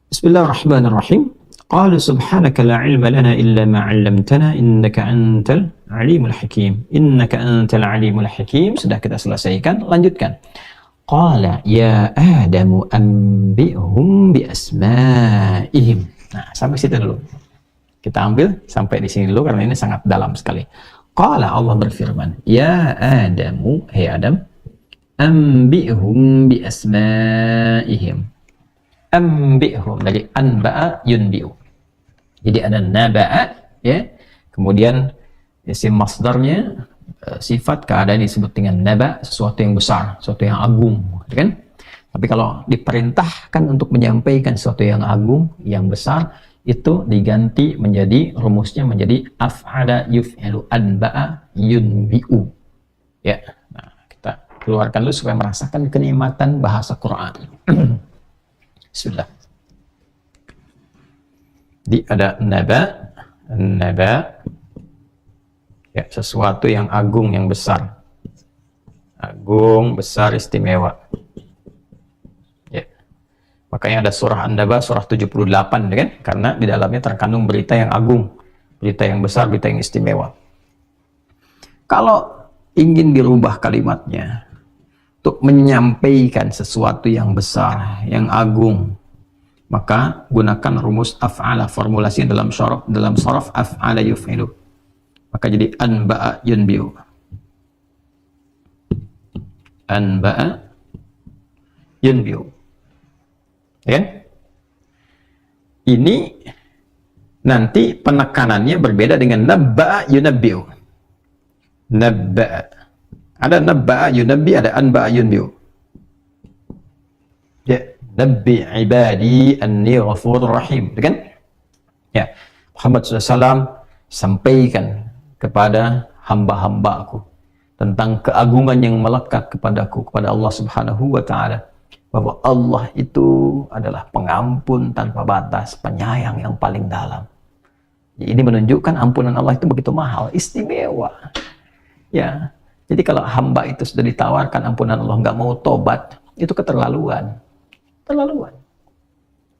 Bismillahirrahmanirrahim. Qala subhanaka la ilma lana illa ma 'allamtana innaka antal alimul hakim. Innaka antal alimul hakim. Sudah kita selesaikan, lanjutkan. Qala ya Adamu anbi'hum bi asma'ihim. Nah, sampai situ dulu. Kita ambil sampai di sini dulu karena ini sangat dalam sekali. Qala, Allah berfirman, ya Adamu, hei Adam, anbi'hum bi asma'ihim. Anbi'hum dari anba'a yunbi'u. Jadi ada naba'a, ya. Kemudian isim masdarnya sifat keadaan disebut dengan naba, sesuatu yang besar, sesuatu yang agung, kan? Tapi kalau diperintahkan untuk menyampaikan sesuatu yang agung, yang besar, itu diganti menjadi rumusnya menjadi af'ala yuf'ilu anba'a yunbi'u. Ya. Nah, kita keluarkan dulu supaya merasakan kenikmatan bahasa Quran. Bismillah. Di ada naba, ya, sesuatu yang agung, yang besar. Agung, besar, istimewa. Ya. Makanya ada surah An-Naba, surah 78, kan? Karena di dalamnya terkandung berita yang agung, berita yang besar, berita yang istimewa. Kalau ingin dirubah kalimatnya untuk menyampaikan sesuatu yang besar, yang agung, maka gunakan rumus af'ala, formulasi dalam sorof af'ala yuf'ilu. Maka jadi anba'a yunbi'u. Anba'a yunbi'u. Ya? Ini nanti penekanannya berbeda dengan nabba'a yunabbi'u. Nabba'a. Ada nabba'a yunabbi, ada anba'a yunbi'u. Ya, nabbi ibadi anni ghafurur rahim, kan? Ya, Muhammad SAW sampaikan kepada hamba-hambaku tentang keagungan yang melekat kepadaku, kepada Allah Subhanahu wa Ta'ala, bahwa Allah itu adalah pengampun tanpa batas, penyayang yang paling dalam. Ini menunjukkan ampunan Allah itu begitu mahal, istimewa. Ya, jadi kalau hamba itu sudah ditawarkan ampunan Allah nggak mau tobat, itu keterlaluan. Terlaluan.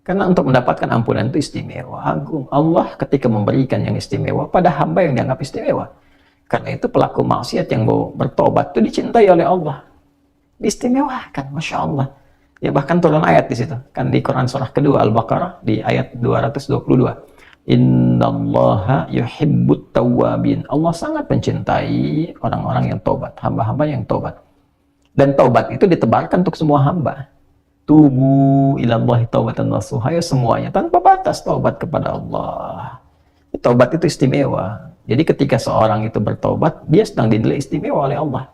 Karena untuk mendapatkan ampunan itu istimewa, agung. Allah ketika memberikan yang istimewa pada hamba yang dianggap istimewa. Karena itu pelaku maksiat yang mau bertobat itu dicintai oleh Allah. Diistimewakan, Masya Allah. Ya, bahkan turun ayat di situ. Kan di Quran surah kedua Al-Baqarah di ayat 222. Innallaha yuhibbut tawwabin. Allah sangat mencintai orang-orang yang tobat, hamba-hamba yang tobat. Dan tobat itu ditebarkan untuk semua hamba. Tubu ilallahi taubatan nasuha, ya semuanya tanpa batas taubat kepada Allah. Taubat itu istimewa. Jadi ketika seorang itu bertobat, dia sedang dinilai istimewa oleh Allah.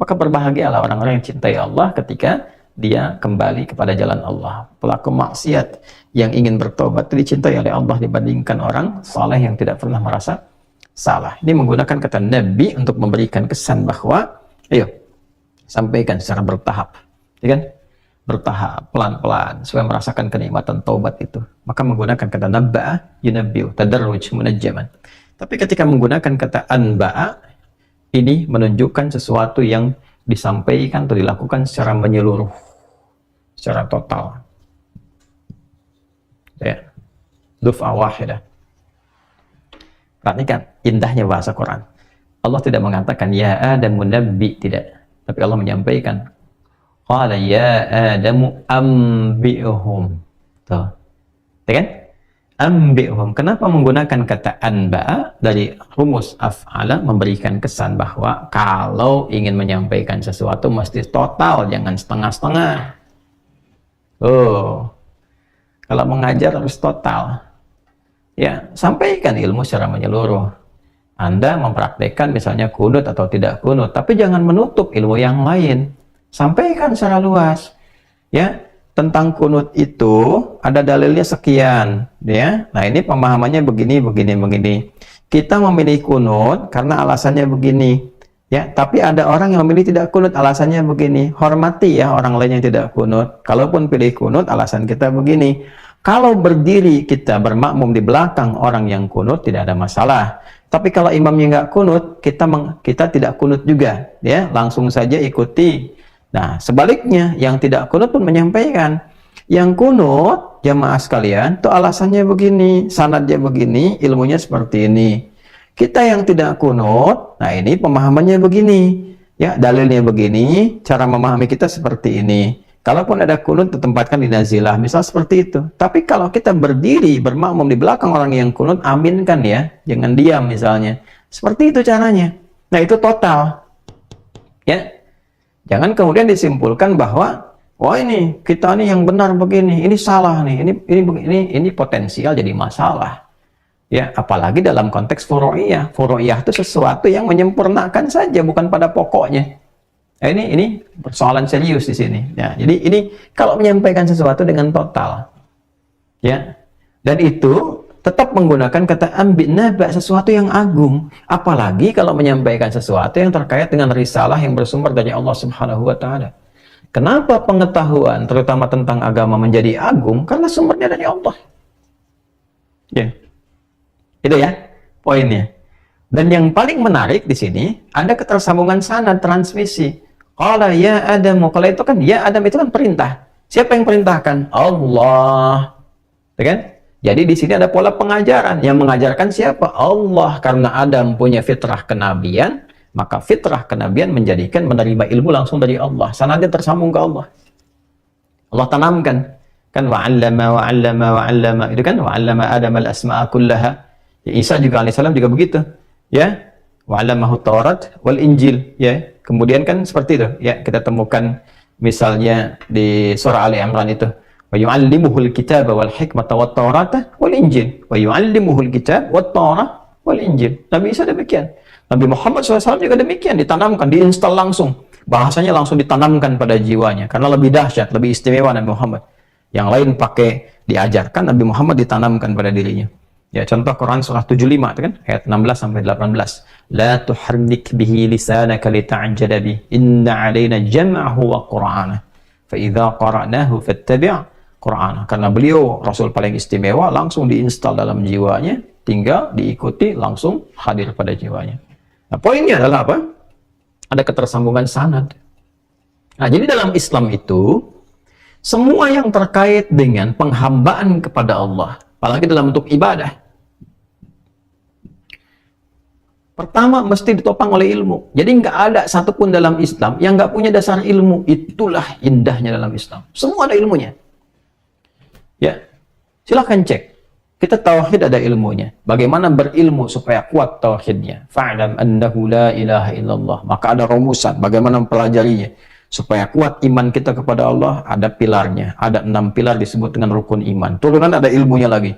Maka berbahagialah orang-orang yang cintai Allah ketika dia kembali kepada jalan Allah. Pelaku maksiat yang ingin bertobat itu dicintai oleh Allah dibandingkan orang saleh yang tidak pernah merasa salah. Ini menggunakan kata Nabi untuk memberikan kesan bahwa, ayo, sampaikan secara bertahap. Ya kan? Bertahap, pelan-pelan, supaya merasakan kenikmatan taubat itu. Maka menggunakan kata nabba'a yunabbi'u, tadarruj, munajjaman. Tapi ketika menggunakan kata anba'a, Ini menunjukkan sesuatu yang disampaikan atau dilakukan secara menyeluruh, secara total. Ya. Duf'ah wahidah. Perhatikan indahnya bahasa Quran. Allah tidak mengatakan ya Adamu nabbi, tidak. Tapi Allah menyampaikan qala ya Adamu ambi'uhum. Tuh. Ya kan? Ambi'uhum. Kenapa menggunakan kata anba'a? Dari rumus af'ala memberikan kesan bahwa kalau ingin menyampaikan sesuatu mesti total, jangan setengah-setengah. Oh. Kalau mengajar harus total. Ya, sampaikan ilmu secara menyeluruh. Anda mempraktekkan misalnya kunut atau tidak kunut, tapi jangan menutup ilmu yang lain. Sampaikan secara luas. Ya, tentang kunut itu ada dalilnya sekian, ya. Nah, ini pemahamannya begini. Kita memilih kunut karena alasannya begini. Ya, tapi ada orang yang memilih tidak kunut, alasannya begini. Hormati ya orang lain yang tidak kunut. Kalaupun pilih kunut, alasan kita begini. Kalau berdiri kita bermakmum di belakang orang yang kunut, tidak ada masalah. Tapi kalau imamnya nggak kunut, kita tidak kunut juga, ya, langsung saja ikuti. Nah, sebaliknya yang tidak kunut pun menyampaikan. Yang kunut, jamaah sekalian, itu alasannya begini, sanadnya begini, ilmunya seperti ini. Kita yang tidak kunut, nah ini pemahamannya begini, ya, dalilnya begini, cara memahami kita seperti ini. Kalaupun ada kunut, ditempatkan di nazilah, misal seperti itu. Tapi kalau kita berdiri, bermakmum di belakang orang yang kunut, aminkan ya, jangan diam misalnya. Seperti itu caranya. Nah, itu total. Ya, jangan kemudian disimpulkan bahwa, wah ini kita nih yang benar begini, ini salah nih, ini potensial jadi masalah. Ya, apalagi dalam konteks furu'iyah. Furu'iyah itu sesuatu yang menyempurnakan saja, bukan pada pokoknya. Nah, ini persoalan serius di sini. Ya, jadi ini kalau menyampaikan sesuatu dengan total, ya, dan itu tetap menggunakan kata ambinaba, sesuatu yang agung. Apalagi kalau menyampaikan sesuatu yang terkait dengan risalah yang bersumber dari Allah Subhanahu Wa Taala. Kenapa pengetahuan, terutama tentang agama, menjadi agung? Karena sumbernya dari Allah. Ya, itu ya poinnya. Dan yang paling menarik di sini ada ketersambungan sanad, transmisi. Qala ya Adamu, kalau itu kan ya Adam itu kan perintah. Siapa yang perintahkan? Allah. Ya kan? Jadi di sini ada pola pengajaran. Yang mengajarkan siapa? Allah. Karena Adam punya fitrah kenabian, maka fitrah kenabian menjadikan menerima ilmu langsung dari Allah. Sanadnya tersambung ke Allah. Allah tanamkan. Kan wa'allama. Itu kan wa'allama Adam al-asma'a kullaha. Ya, Isa juga alaihissalam juga begitu. Ya. Wa'allamahu Taurat wal Injil. Ya. Kemudian kan seperti itu, ya, kita temukan misalnya di surah Ali Imran itu, wa yu'allimuhul kitaba wal hikmata wat taurata wal injil, wa yu'allimuhul kitab wat taurah wal injil. Nabi Isa demikian. Nabi Muhammad SAW juga demikian, ditanamkan, diinstal langsung. Bahasanya langsung ditanamkan pada jiwanya, karena lebih dahsyat, lebih istimewa Nabi Muhammad. Yang lain pakai diajarkan, Nabi Muhammad ditanamkan pada dirinya. Ya, contoh Quran surah 75 itu kan ayat 16 sampai 18. La tuharrik bihi lisanaka lita'jala bih. Inna 'alaina jam'ahu wa qur'ana. Fa idza qara'nahu fattabi' qur'ana. Karena beliau Rasul paling istimewa, langsung diinstal dalam jiwanya, tinggal diikuti, langsung hadir pada jiwanya. Nah, poinnya adalah apa? Ada ketersambungan sanad. Nah, jadi dalam Islam itu semua yang terkait dengan penghambaan kepada Allah, apalagi dalam bentuk ibadah, pertama mesti ditopang oleh ilmu. Jadi nggak ada satupun dalam Islam yang nggak punya dasar ilmu. Itulah indahnya dalam Islam. Semua ada ilmunya. Ya, silahkan cek. Kita tauhid ada ilmunya. Bagaimana berilmu supaya kuat tauhidnya? Fa'lam annahu la ilaha illallah. Maka ada rumusan. Bagaimana mempelajarinya? Supaya kuat iman kita kepada Allah, ada pilarnya. Ada 6 pilar disebut dengan rukun iman. Turunan ada ilmunya lagi.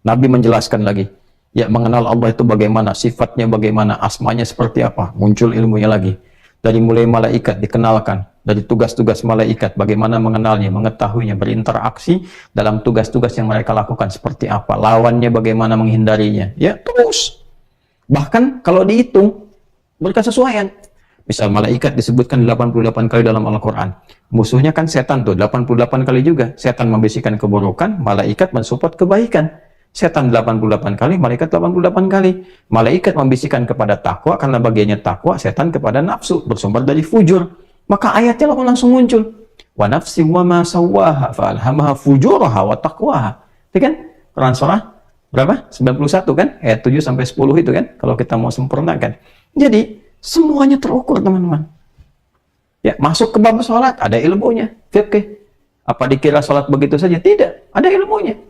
Nabi menjelaskan lagi. Ya, mengenal Allah itu bagaimana, sifatnya bagaimana, asmanya seperti apa, muncul ilmunya lagi. Dari mulai malaikat dikenalkan, dari tugas-tugas malaikat, bagaimana mengenalnya, mengetahuinya, berinteraksi dalam tugas-tugas yang mereka lakukan seperti apa, lawannya bagaimana menghindarinya. Ya, terus. Bahkan kalau dihitung, berkesesuaian. Misal malaikat disebutkan 88 kali dalam Al-Quran. Musuhnya kan setan tuh, 88 kali juga. Setan membisikkan keburukan, malaikat mensupport kebaikan. Setan 88 kali, malaikat 88 kali. Malaikat membisikkan kepada takwa karena bagiannya takwa, setan kepada nafsu, bersumber dari fujur. Maka ayatnya langsung muncul. Wa nafsi wa ma sawwaha fa'alhamaha fujuraha wa taqwaha. Itu kan? Quran surah berapa? 91 kan? Ayat 7 sampai 10 itu kan? Kalau kita mau sempurnakan. Jadi, semuanya terukur, teman-teman. Ya, masuk ke bab sholat, ada ilmunya. Fikih. Apa dikira sholat begitu saja? Tidak, ada ilmunya.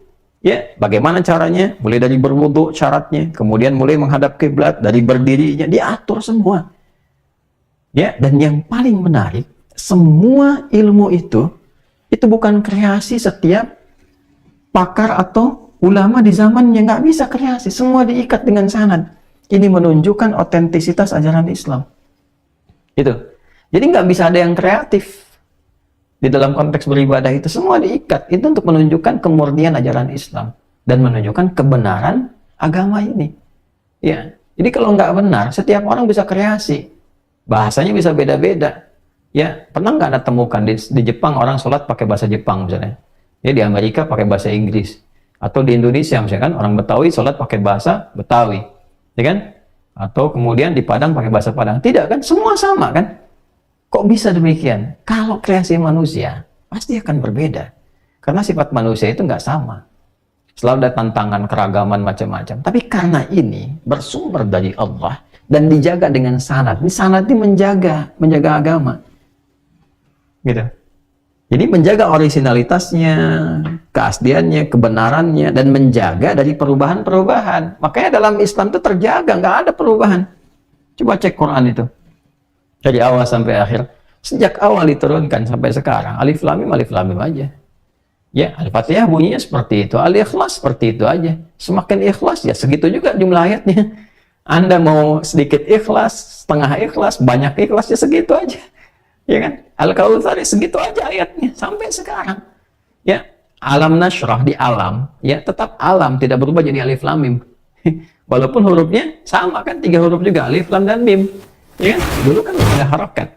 Ya, bagaimana caranya? Mulai dari berwudu syaratnya, kemudian mulai menghadap kiblat, dari berdirinya, diatur semua. Ya, dan yang paling menarik, semua ilmu itu bukan kreasi setiap pakar atau ulama di zamannya, nggak bisa kreasi, semua diikat dengan sanad. Ini menunjukkan otentisitas ajaran Islam. Itu. Jadi nggak bisa ada yang kreatif. Di dalam konteks beribadah itu semua diikat. Itu untuk menunjukkan kemurnian ajaran Islam dan menunjukkan kebenaran agama ini. Ya, jadi kalau nggak benar, setiap orang bisa kreasi. Bahasanya bisa beda-beda. Ya, pernah nggak Anda temukan di Jepang orang sholat pakai bahasa Jepang misalnya? Ya, di Amerika pakai bahasa Inggris. Atau di Indonesia misalkan orang Betawi sholat pakai bahasa Betawi, ya kan? Atau kemudian di Padang pakai bahasa Padang. Tidak kan? Semua sama kan? Kok bisa demikian? Kalau kreasi manusia, pasti akan berbeda. Karena sifat manusia itu nggak sama. Selalu ada tantangan, keragaman, macam-macam. Tapi karena ini bersumber dari Allah dan dijaga dengan sanad. Ini sanad ini menjaga agama. Gitu. Jadi menjaga originalitasnya, keasliannya, kebenarannya, dan menjaga dari perubahan-perubahan. Makanya dalam Islam itu terjaga, nggak ada perubahan. Coba cek Quran itu. Dari awal sampai akhir, sejak awal diturunkan sampai sekarang, alif lam mim aja. Ya, Al-Fatihah bunyinya seperti itu, Al-Ikhlas seperti itu aja. Semakin ikhlas ya segitu juga jumlah ayatnya. Anda mau sedikit ikhlas, setengah ikhlas, banyak ikhlas ya segitu aja. Ya kan? Al-Kautsar segitu aja ayatnya sampai sekarang. Ya, alam nasyrah di alam, ya tetap alam, tidak berubah jadi alif lam mim. Walaupun hurufnya sama kan, 3 huruf juga, alif lam dan mim. Ya kan? Dulu kan ada harokat,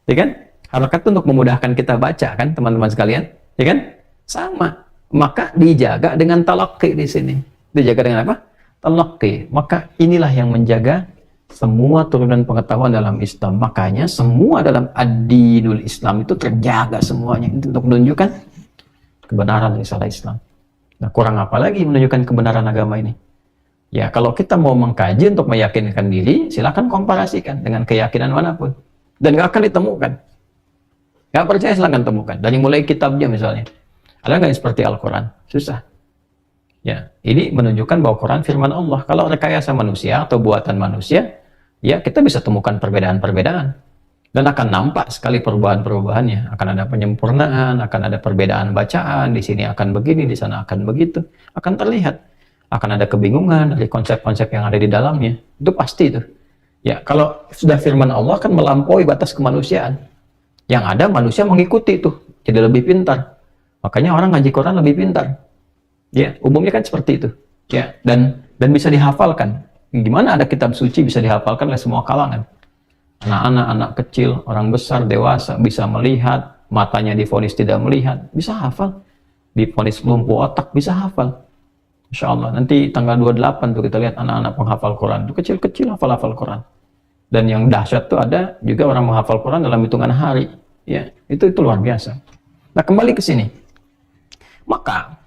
ya kan? Harokat itu untuk memudahkan kita baca kan, teman-teman sekalian, ya kan? Sama. Maka dijaga dengan talaqi di sini. Dijaga dengan apa? Talaqi. Maka inilah yang menjaga semua turunan pengetahuan dalam Islam. Makanya semua dalam ad-dinul Islam itu terjaga semuanya untuk menunjukkan kebenaran risalah Islam. Nah, kurang apa lagi menunjukkan kebenaran agama ini? Ya, kalau kita mau mengkaji untuk meyakinkan diri, silakan komparasikan dengan keyakinan manapun. Dan nggak akan ditemukan. Nggak percaya, silakan temukan. Dari mulai kitabnya misalnya. Ada nggak yang seperti Al-Quran? Susah. Ya, ini menunjukkan bahwa Quran firman Allah. Kalau rekayasa manusia atau buatan manusia, ya kita bisa temukan perbedaan-perbedaan. Dan akan nampak sekali perubahan-perubahannya. Akan ada penyempurnaan, akan ada perbedaan bacaan, di sini akan begini, di sana akan begitu. Akan terlihat. Akan ada kebingungan dari konsep-konsep yang ada di dalamnya. Itu pasti itu. Ya, kalau sudah firman Allah kan melampaui batas kemanusiaan. Yang ada manusia mengikuti itu, jadi lebih pintar. Makanya orang ngaji Quran lebih pintar. Ya, umumnya kan seperti itu. Ya, dan bisa dihafalkan. Gimana ada kitab suci bisa dihafalkan oleh semua kalangan? Anak-anak, anak kecil, orang besar, dewasa bisa melihat, matanya divonis tidak melihat, bisa hafal. Divonis lumpuh otak bisa hafal. Insya Allah, nanti tanggal 28 tuh kita lihat anak-anak penghafal Quran. Itu kecil-kecil hafal-hafal Quran. Dan yang dahsyat tuh ada juga orang menghafal Quran dalam hitungan hari. Ya, itu luar biasa. Nah, kembali ke sini. Maka,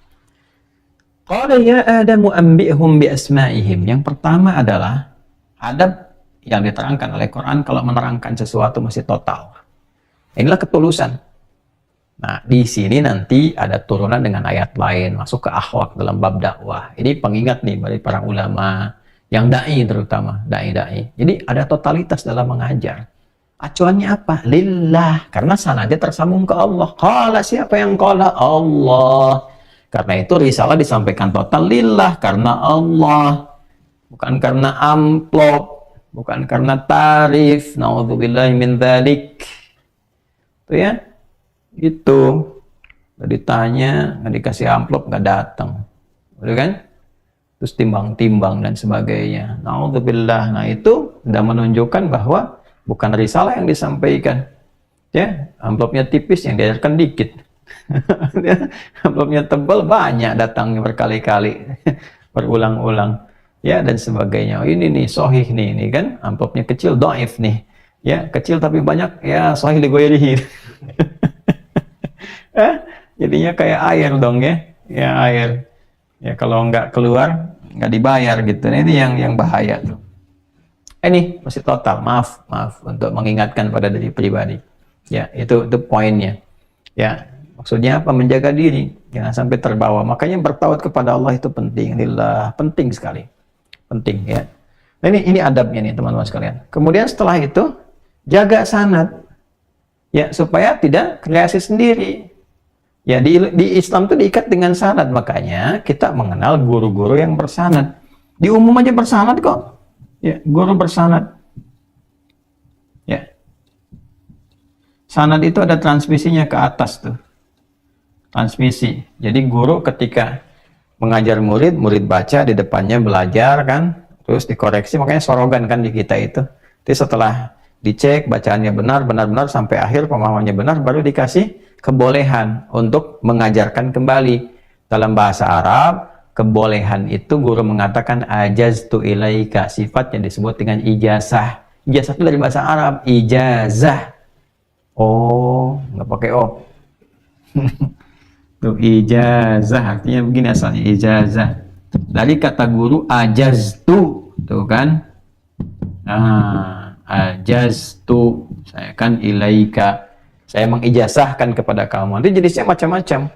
qala ya Adamu anbi'hum bi asma'ihim. Yang pertama adalah adab yang diterangkan oleh Quran kalau menerangkan sesuatu masih total. Inilah ketulusan. Nah, di sini nanti ada turunan dengan ayat lain, masuk ke akhlak dalam bab dakwah. Ini pengingat nih dari para ulama, yang da'i terutama, da'i-da'i. Jadi ada totalitas dalam mengajar. Acuannya apa? Lillah, karena sanadnya tersambung ke Allah. Qala, siapa yang qala? Allah. Karena itu risalah disampaikan total lillah, karena Allah. Bukan karena amplop, bukan karena tarif. Na'udzubillahi min dzalik. Itu ya. Gitu. Udah ditanya, nggak dikasih amplop, nggak datang. Udah kan? Terus timbang-timbang dan sebagainya. Na'udzubillah. Nah, itu sudah menunjukkan bahwa bukan risalah yang disampaikan. Ya, amplopnya tipis, yang diajarkan dikit. Amplopnya tebal, banyak datangnya berkali-kali. berulang-ulang, ya, dan sebagainya. Oh, ini nih sahih nih, ini kan amplopnya kecil, dhaif nih, ya, kecil tapi banyak, ya, sahih li ghairihi. Jadinya kayak air dong, ya air, ya, kalau nggak keluar nggak dibayar gitu. Nah, ini yang bahaya tuh. Ini masih total, maaf untuk mengingatkan pada diri pribadi, ya, itu poinnya, ya, maksudnya apa? Menjaga diri jangan sampai terbawa. Makanya bertawad kepada Allah itu penting, lillah, penting sekali, penting, ya. Nah, ini adabnya nih teman-teman sekalian. Kemudian setelah itu jaga sanad, ya, supaya tidak kreasi sendiri, ya. Di Islam itu diikat dengan sanad, makanya kita mengenal guru-guru yang bersanad. Di umum aja bersanad kok, ya, guru bersanad, ya. Sanad itu ada transmisinya ke atas tuh, transmisi. Jadi guru ketika mengajar murid, murid baca di depannya, belajar kan, terus dikoreksi, makanya sorogan kan di kita itu. Jadi setelah dicek bacaannya benar sampai akhir pemahamannya benar, baru dikasih kebolehan untuk mengajarkan kembali. Dalam bahasa Arab, kebolehan itu guru mengatakan ajaztu ilaika, sifatnya disebut dengan ijazah. Ijazah itu dari bahasa Arab, ijazah. Oh, nggak pakai o. Tuh, ijazah artinya begini asalnya, ijazah. Dari kata guru ajaztu, tuh kan. Ajaztu, saya kan ilaika, saya mengijazahkan kepada kamu. Nanti jenisnya macam-macam.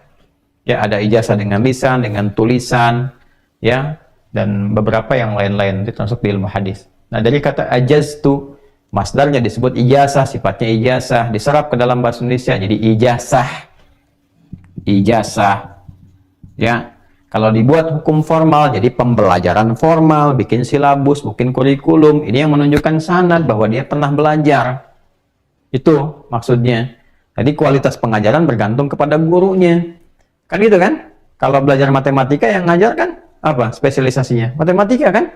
Ya, ada ijazah dengan lisan, dengan tulisan, ya, dan beberapa yang lain-lain, itu termasuk di ilmu hadis. Nah, dari kata ajaztu, masdarnya disebut ijazah, sifatnya ijazah, diserap ke dalam bahasa Indonesia jadi ijazah. Ijazah, ya. Kalau dibuat hukum formal, jadi pembelajaran formal, bikin silabus, bikin kurikulum, ini yang menunjukkan sanad bahwa dia pernah belajar. Itu maksudnya. Jadi kualitas pengajaran bergantung kepada gurunya. Kan gitu kan? Kalau belajar matematika yang ngajar kan apa? Spesialisasinya matematika kan?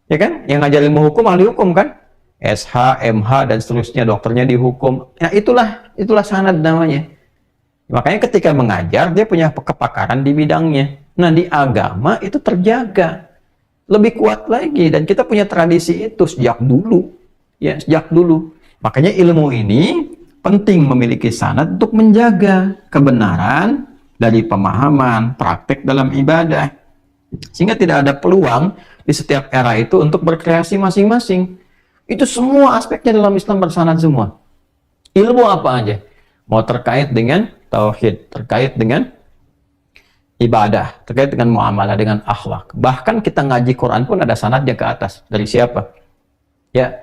Ya kan? Yang ngajar ilmu hukum ahli hukum kan? SH, MH dan seterusnya, dokternya di hukum. Nah, itulah sanad namanya. Makanya ketika mengajar dia punya kepakaran di bidangnya. Nah, di agama itu terjaga lebih kuat lagi, dan kita punya tradisi itu sejak dulu, ya, sejak dulu. Makanya ilmu ini penting memiliki sanad untuk menjaga kebenaran dari pemahaman, praktek dalam ibadah, sehingga tidak ada peluang di setiap era itu untuk berkreasi masing-masing. Itu semua aspeknya dalam Islam bersanad semua. Ilmu apa aja, mau terkait dengan tauhid, terkait dengan ibadah, terkait dengan muamalah, dengan akhlak. Bahkan kita ngaji Quran pun ada sanadnya ke atas. Dari siapa? Ya,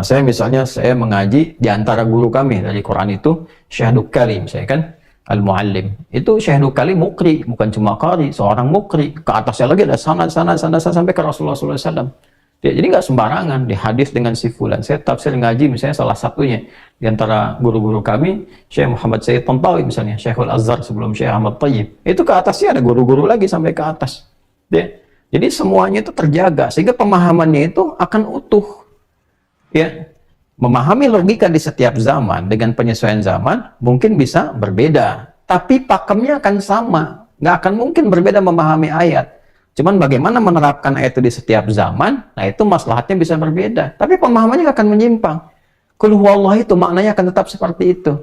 saya misalnya saya mengaji di antara guru kami dari Quran itu Syekh Kali, misalnya kan, Al-Muallim. Itu Syekh Kali mukri, bukan cuma qari, seorang mukri. Ke atasnya lagi ada sanad sampai ke Rasulullah SAW. Ya, jadi nggak sembarangan di hadis dengan si fulan. Saya tafsir ngaji misalnya salah satunya di antara guru-guru kami, Syekh Muhammad Sayyid Tantawi misalnya, Syekhul Azhar sebelum Syekh Ahmad Tayyib. Itu ke atasnya ada guru-guru lagi sampai ke atas. Ya. Jadi semuanya itu terjaga sehingga pemahamannya itu akan utuh. Ya. Memahami logika di setiap zaman dengan penyesuaian zaman mungkin bisa berbeda, tapi pakemnya akan sama. Nggak akan mungkin berbeda memahami ayat. Cuman bagaimana menerapkan ayat itu di setiap zaman, nah itu maslahatnya bisa berbeda. Tapi pemahamannya akan menyimpang. Qul huwallah itu maknanya akan tetap seperti itu.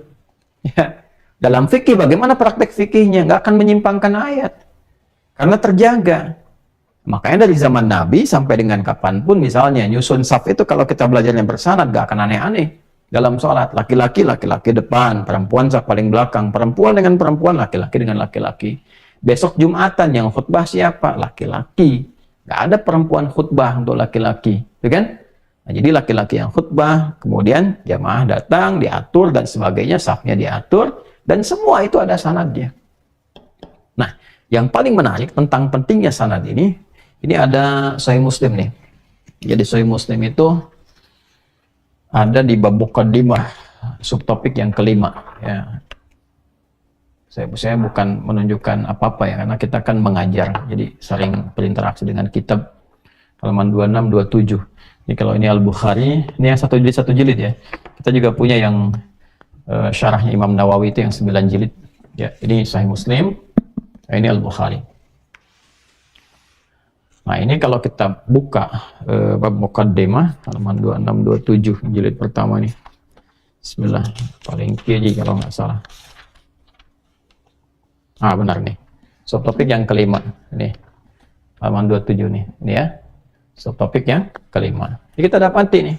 Ya. Dalam fikih, bagaimana praktek fikihnya? Nggak akan menyimpangkan ayat. Karena terjaga. Makanya dari zaman Nabi sampai dengan kapanpun, misalnya nyusun saf itu kalau kita belajarnya bersanad, nggak akan aneh-aneh. Dalam sholat, laki-laki depan, perempuan saf paling belakang, perempuan dengan perempuan, laki-laki dengan laki-laki. Besok Jumatan yang khutbah siapa? Laki-laki. Nggak ada perempuan khutbah untuk laki-laki, kan? Nah, jadi laki-laki yang khutbah, kemudian jamaah datang, diatur dan sebagainya, safnya diatur, dan semua itu ada sanadnya. Nah, yang paling menarik tentang pentingnya sanad ini ada Sahih Muslim nih. Jadi Sahih Muslim itu ada di bab muqaddimah, subtopik yang kelima. Ya. Saya bukan menunjukkan apa-apa ya, karena kita kan mengajar, jadi sering berinteraksi dengan kitab. Halaman 26, 27. Ini kalau ini Al-Bukhari, ini yang satu jilid ya. Kita juga punya yang syarahnya Imam Nawawi itu yang 9 jilid. Ya, ini Sahih Muslim. Nah, ini Al-Bukhari. Nah, ini kalau kita buka bab Muqaddimah halaman 2627 jilid pertama nih. Bismillah, paling kiri kalau nggak salah. Ah, benar nih. Subtopik yang kelima ini. Halaman 27 nih. Ini ya. Subtopik yang kelima. Jadi kita dapati nih.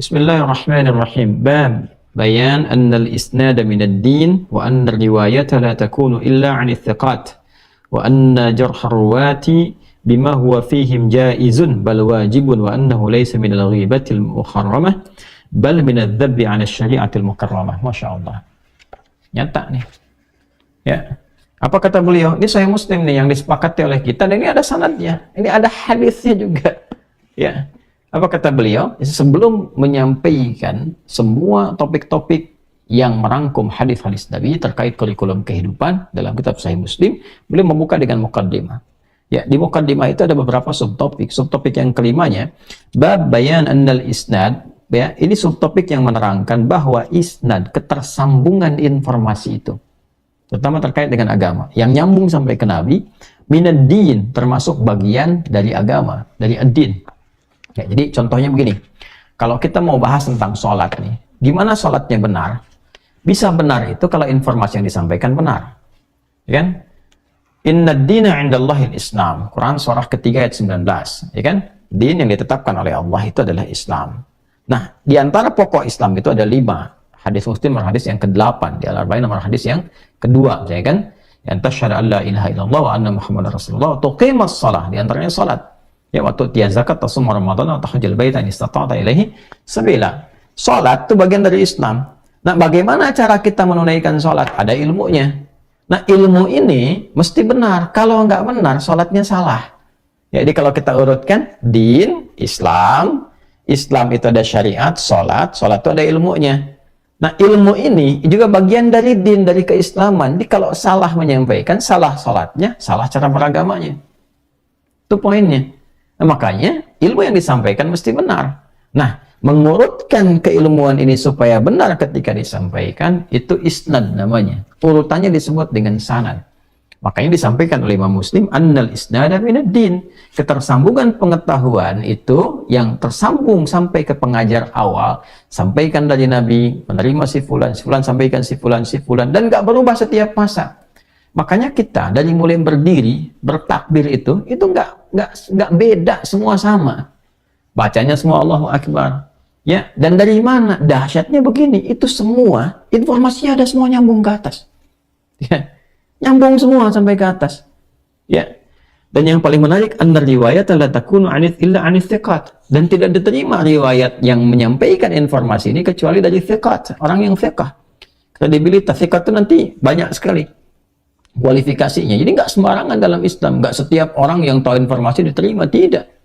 Bismillahirrahmanirrahim. Bab bayan anna al-isnad min ad-din wa anna riwayata la takunu illa 'an ats-thiqat wa anna jarh ar-ruwati bima huwa fihim jaizun bal wajibun wa annahu laysa min al-ghibati al-muharramah bal min adz-dzabbi 'ala asy-syari'ati al-mukarramah. Masyaallah. Nyata nih. Ya. Apa kata beliau? Ini Sahih Muslim nih yang disepakati oleh kita dan ini ada sanadnya. Ini ada hadisnya juga. Ya. Apa kata beliau? Sebelum menyampaikan semua topik-topik yang merangkum hadis-hadis Nabi terkait kurikulum kehidupan dalam kitab Sahih Muslim, beliau membuka dengan muqaddimah. Ya, di muqaddimah itu ada beberapa subtopik. Subtopik yang kelimanya, bab bayan annal isnad. Ya, ini subtopik yang menerangkan bahwa isnad, ketersambungan informasi itu, terutama terkait dengan agama, yang nyambung sampai ke Nabi, minad din, termasuk bagian dari agama, dari ad-din. Ya, jadi contohnya begini, kalau kita mau bahas tentang sholat nih, gimana sholatnya benar? Bisa benar itu kalau informasi yang disampaikan benar. Ya kan? Inna ad-dina 'indallahil Islam. Quran surah ketiga ayat 19. Ya kan? Din yang ditetapkan oleh Allah itu adalah Islam. Nah, di antara pokok Islam itu ada 5. Hadis Muslim nomor hadis yang ke-8, di Al-Arba'in nomor hadis yang kedua, ya kan? Yang tasyhadu an la ilaha illallah wa anna Muhammadar Rasulullah, tuqimas shalah, di antaranya salat. Ya, wa tu'tiya zakat, tasum Ramadan, wa tahajjal baita in istata'ta ilaihi sabila. Salat itu bagian dari Islam. Nah, bagaimana cara kita menunaikan salat? Ada ilmunya. Nah, ilmu ini mesti benar. Kalau nggak benar, salatnya salah. Jadi kalau kita urutkan, din, Islam, Islam itu ada syariat, salat itu ada ilmunya. Nah, ilmu ini juga bagian dari din, dari keislaman. Jadi kalau salah menyampaikan, salah salatnya, salah cara beragamanya. Itu poinnya. Nah, makanya ilmu yang disampaikan mesti benar. Nah, mengurutkan keilmuan ini supaya benar ketika disampaikan, itu isnad namanya. Urutannya disebut dengan sanad. Makanya disampaikan oleh Imam Muslim, annal isnada minad din. Ketersambungan pengetahuan itu yang tersambung sampai ke pengajar awal, sampaikan dari Nabi, menerima si fulan, sampaikan si fulan, dan nggak berubah setiap masa. Makanya kita dari mulai berdiri, bertakbir itu nggak beda, semua sama. Bacanya semua Allahu Akbar. Ya, dan dari mana? Dahsyatnya begini, itu semua informasinya ada semua nyambung ke atas. Ya. Nyambung semua sampai ke atas. Ya. Dan yang paling menarik, anna riwayat la takunu illa anits thiqat, dan tidak diterima riwayat yang menyampaikan informasi ini kecuali dari thiqat, orang yang thiqah. Kredibilitas thiqat itu nanti banyak sekali kualifikasinya. Jadi nggak sembarangan dalam Islam, nggak setiap orang yang tahu informasi diterima, tidak.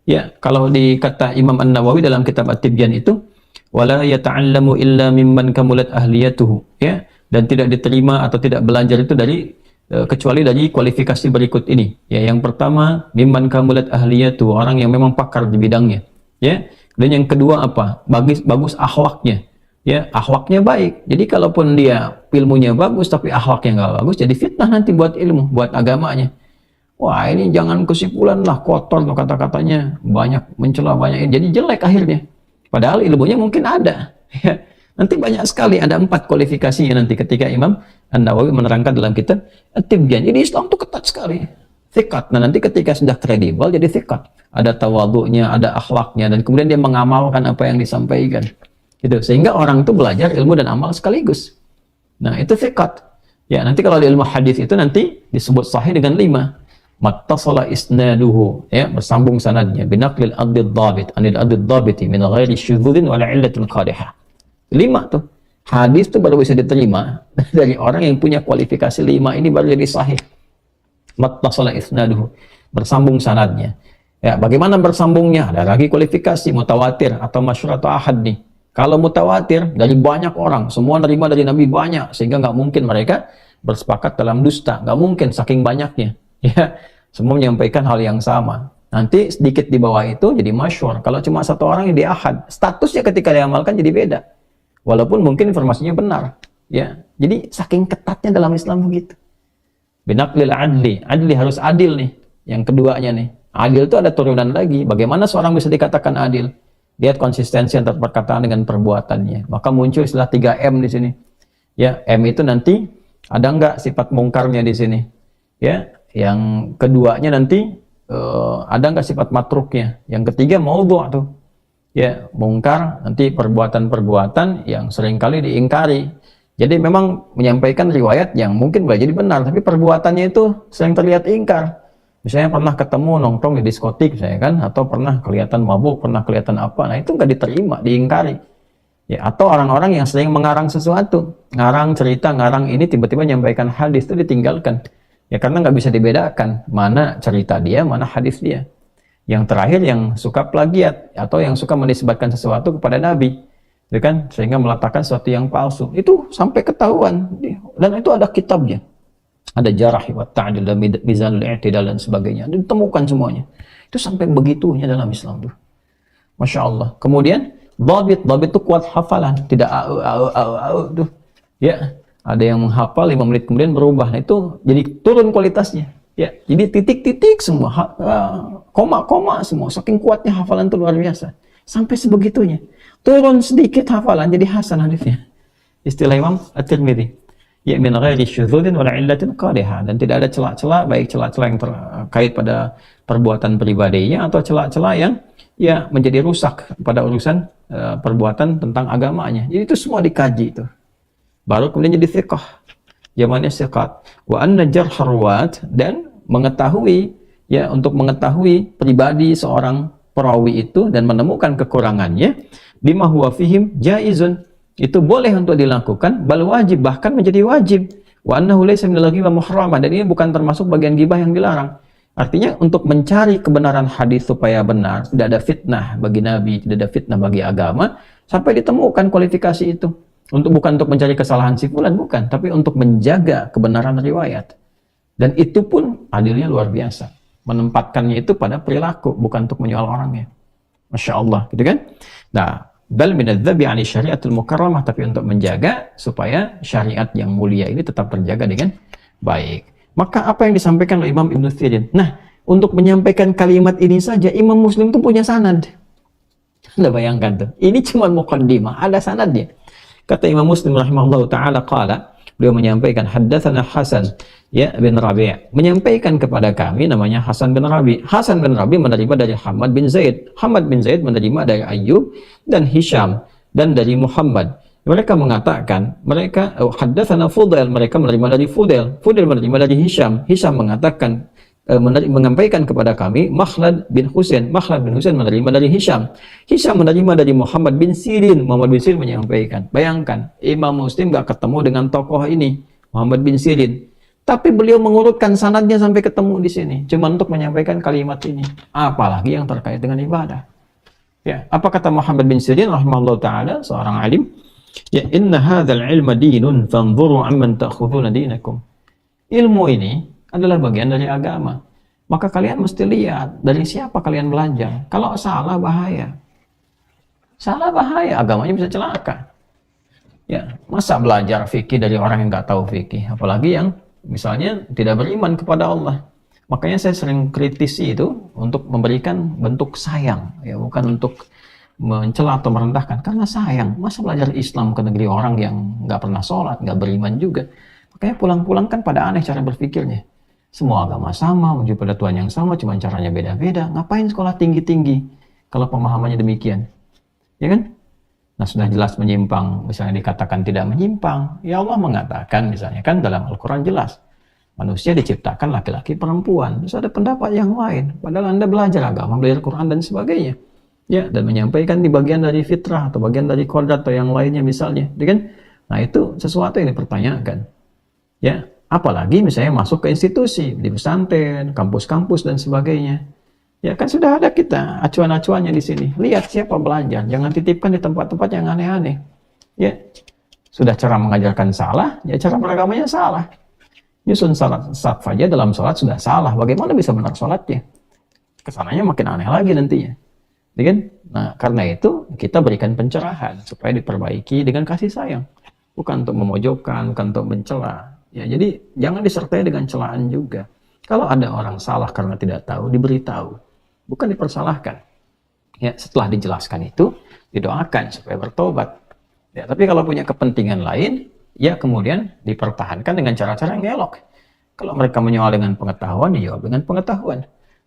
Ya, kalau dikata Imam An-Nawawi dalam kitab At-Tibyan itu, wala yata'allamu illa mimman kamulat ahliyatuhu, ya, dan tidak diterima atau tidak belajar itu dari kecuali dari kualifikasi berikut ini. Ya, yang pertama, mimman kamulat ahliyatuhu, orang yang memang pakar di bidangnya, ya. Dan yang kedua apa? Bagus akhlaknya. Ya, akhlaknya baik. Jadi kalaupun dia ilmunya bagus tapi akhlaknya nggak bagus, jadi fitnah nanti buat ilmu, buat agamanya. Wah, ini jangan kesimpulan lah, kotor tuh kata-katanya, banyak mencela, banyak, jadi jelek akhirnya. Padahal ilmunya mungkin ada. Ya. Nanti banyak sekali, ada 4 kualifikasinya nanti ketika Imam An-Nawawi menerangkan dalam kitab At-Tibyan. Ini Islam tuh ketat sekali. Thiqat. Nah, nanti ketika sudah kredibel jadi thiqat. Ada tawadhu'nya, ada akhlaknya, dan kemudian dia mengamalkan apa yang disampaikan. Gitu. Sehingga orang itu belajar ilmu dan amal sekaligus. Nah, itu thiqat. Ya, nanti kalau di ilmu hadis itu nanti disebut sahih dengan 5. Mattasala isnaduhu, ya, bersambung sanadnya, binaqlil adid dhabit, anil adid dhabiti min ghairi syudzudin wala illatin qadihah. 5 tuh. Hadis tuh baru bisa diterima dari orang yang punya kualifikasi 5 ini, baru jadi sahih. Mattasala isnaduhu, bersambung sanadnya. Ya, bagaimana bersambungnya? Ada lagi kualifikasi mutawatir atau masyhur atau ahad nih. Kalau mutawatir dari banyak orang, semua nerima dari Nabi banyak, sehingga nggak mungkin mereka bersepakat dalam dusta, nggak mungkin saking banyaknya. Ya, semua menyampaikan hal yang sama. Nanti sedikit di bawah itu jadi masyhur. Kalau cuma 1 orang yang di ahad, statusnya ketika diamalkan jadi beda. Walaupun mungkin informasinya benar. Ya, jadi saking ketatnya dalam Islam begitu. Binaqlil adli, adli harus adil nih. Yang keduanya nih, Adil itu ada turunan lagi. Bagaimana seorang bisa dikatakan adil? Lihat konsistensi antara perkataan dengan perbuatannya. Maka muncul istilah 3M di sini. Ya, M itu nanti ada nggak sifat mungkarnya di sini? Ya, yang keduanya nanti ada nggak sifat matruknya? Yang ketiga maudhu' tuh. Ya, mungkar nanti perbuatan-perbuatan yang seringkali diingkari. Jadi memang menyampaikan riwayat yang mungkin boleh jadi benar, tapi perbuatannya itu sering terlihat ingkar. Misalnya pernah ketemu nongkrong di diskotik, misalnya kan, atau pernah kelihatan mabuk, pernah kelihatan apa, nah itu nggak diterima, diingkari. Ya, atau orang-orang yang sering mengarang sesuatu, ngarang cerita, ngarang ini tiba-tiba menyampaikan hadis itu ditinggalkan. Ya karena nggak bisa dibedakan mana cerita dia, mana hadis dia. Yang terakhir yang suka plagiat atau yang suka menisbatkan sesuatu kepada Nabi. Ya kan, sehingga meletakkan sesuatu yang palsu itu sampai ketahuan, dan itu ada kitabnya, ada jarah wa ta'dil dan mizanul i'tidal dan sebagainya, ditemukan semuanya. Itu sampai begitunya dalam Islam tuh, masya Allah. Kemudian dhabit itu kuat hafalan, tidak tuh ya, ada yang menghafal 5 menit kemudian berubah, nah, itu jadi turun kualitasnya ya, jadi titik-titik semua, koma-koma semua, saking kuatnya hafalan itu luar biasa, sampai sebegitunya. Turun sedikit hafalan jadi hasan hadisnya. Istilah Imam At-Tirmidzi, ya min ghairi syudzudin wala illatin qadihah, dan tidak ada celah-celah, baik celah-celah yang terkait pada perbuatan pribadinya atau celah-celah yang ya menjadi rusak pada urusan perbuatan tentang agamanya. Jadi itu semua dikaji itu. Baru kemudian jadi thiqah. Zamannya thiqat. Wa anna jarhar ruwat, dan mengetahui ya, untuk mengetahui pribadi seorang perawi itu dan menemukan kekurangannya, bima huwa fihim jaizun, itu boleh untuk dilakukan, bal wajib, bahkan menjadi wajib. Wa annahu laysa minal ghibah muharramah, dan ini bukan termasuk bagian ghibah yang dilarang. Artinya untuk mencari kebenaran hadis supaya benar, tidak ada fitnah bagi Nabi, tidak ada fitnah bagi agama, sampai ditemukan kualifikasi itu. Bukan untuk mencari kesalahan si fulan, bukan, tapi untuk menjaga kebenaran riwayat. Dan itu pun adilnya luar biasa. Menempatkannya itu pada perilaku, bukan untuk menyoal orangnya. Masya Allah, gitu kan? Nah, bal minadzabi 'ani syariatul mukarramah, tapi untuk menjaga supaya syariat yang mulia ini tetap terjaga dengan baik. Maka apa yang disampaikan oleh Imam Ibnu Sirin? Nah, untuk menyampaikan kalimat ini saja Imam Muslim itu punya sanad. Anda bayangkan tuh, ini cuma muqaddimah, ada sanadnya. Kata Imam Muslim rahimahullah taala qala, beliau menyampaikan haddatsana Hasan ya bin Rabi', menyampaikan kepada kami namanya Hasan bin Rabi'. Hasan bin Rabi' menerima dari Hamad bin Zaid. Hamad bin Zaid menerima dari Ayyub dan Hisham dan dari Muhammad. Mereka mengatakan, mereka haddatsana Fudail, mereka menerima dari Fudail. Fudail menerima dari Hisham. Hisham mengatakan menyampaikan kepada kami Makhlad bin Husain. Makhlad bin Husain menerima dari Hisham. Hisham menerima dari Muhammad bin Sirin. Muhammad bin Sirin menyampaikan. Bayangkan, Imam Muslim gak ketemu dengan tokoh ini, Muhammad bin Sirin. Tapi beliau mengurutkan sanadnya sampai ketemu di sini, cuma untuk menyampaikan kalimat ini. Apalagi yang terkait dengan ibadah. Ya, apa kata Muhammad bin Sirin rahimahullah taala, seorang alim? Ya, inna hadzal ilma dinun fanzuru amman ta'khuduna dinakum. Ilmu ini adalah bagian dari agama. Maka kalian mesti lihat dari siapa kalian belajar. Kalau salah, bahaya. Salah, bahaya, agamanya bisa celaka. Ya, masa belajar fikih dari orang yang nggak tahu fikih, apalagi yang misalnya tidak beriman kepada Allah. Makanya saya sering kritisi itu untuk memberikan bentuk sayang, ya, bukan untuk mencela atau merendahkan, karena sayang. Masa belajar Islam ke negeri orang yang nggak pernah sholat, nggak beriman juga. Makanya pulang-pulang kan pada aneh cara berpikirnya. Semua agama sama, menuju pada Tuhan yang sama, cuma caranya beda-beda. Ngapain sekolah tinggi-tinggi kalau pemahamannya demikian? Ya kan? Nah, sudah jelas menyimpang, misalnya dikatakan tidak menyimpang. Ya Allah mengatakan misalnya kan dalam Al-Quran jelas, manusia diciptakan laki-laki perempuan. Terus ada pendapat yang lain. Padahal Anda belajar agama, belajar Quran dan sebagainya. Ya, dan menyampaikan di bagian dari fitrah atau bagian dari kodrat atau yang lainnya misalnya. Ya kan? Nah, itu sesuatu yang dipertanyakan. Ya, apalagi misalnya masuk ke institusi, di pesantren, kampus-kampus dan sebagainya. Ya kan sudah ada kita acuan-acuannya di sini. Lihat siapa belajar, jangan titipkan di tempat-tempat yang aneh-aneh. Ya, sudah cara mengajarkan salah, ya cara beragamanya salah. Nyusun salat saja dalam salat sudah salah, bagaimana bisa benar salatnya? Kesananya makin aneh lagi nantinya. Ya kan? Nah, karena itu kita berikan pencerahan supaya diperbaiki dengan kasih sayang. Bukan untuk memojokkan, bukan untuk mencela. Ya, jadi jangan disertai dengan celaan juga. Kalau ada orang salah karena tidak tahu, diberitahu, bukan dipersalahkan. Ya, setelah dijelaskan itu, didoakan supaya bertobat. Ya, tapi kalau punya kepentingan lain, ya kemudian dipertahankan dengan cara-cara yang elok. Kalau mereka menyoal dengan pengetahuan, dijawab dengan pengetahuan.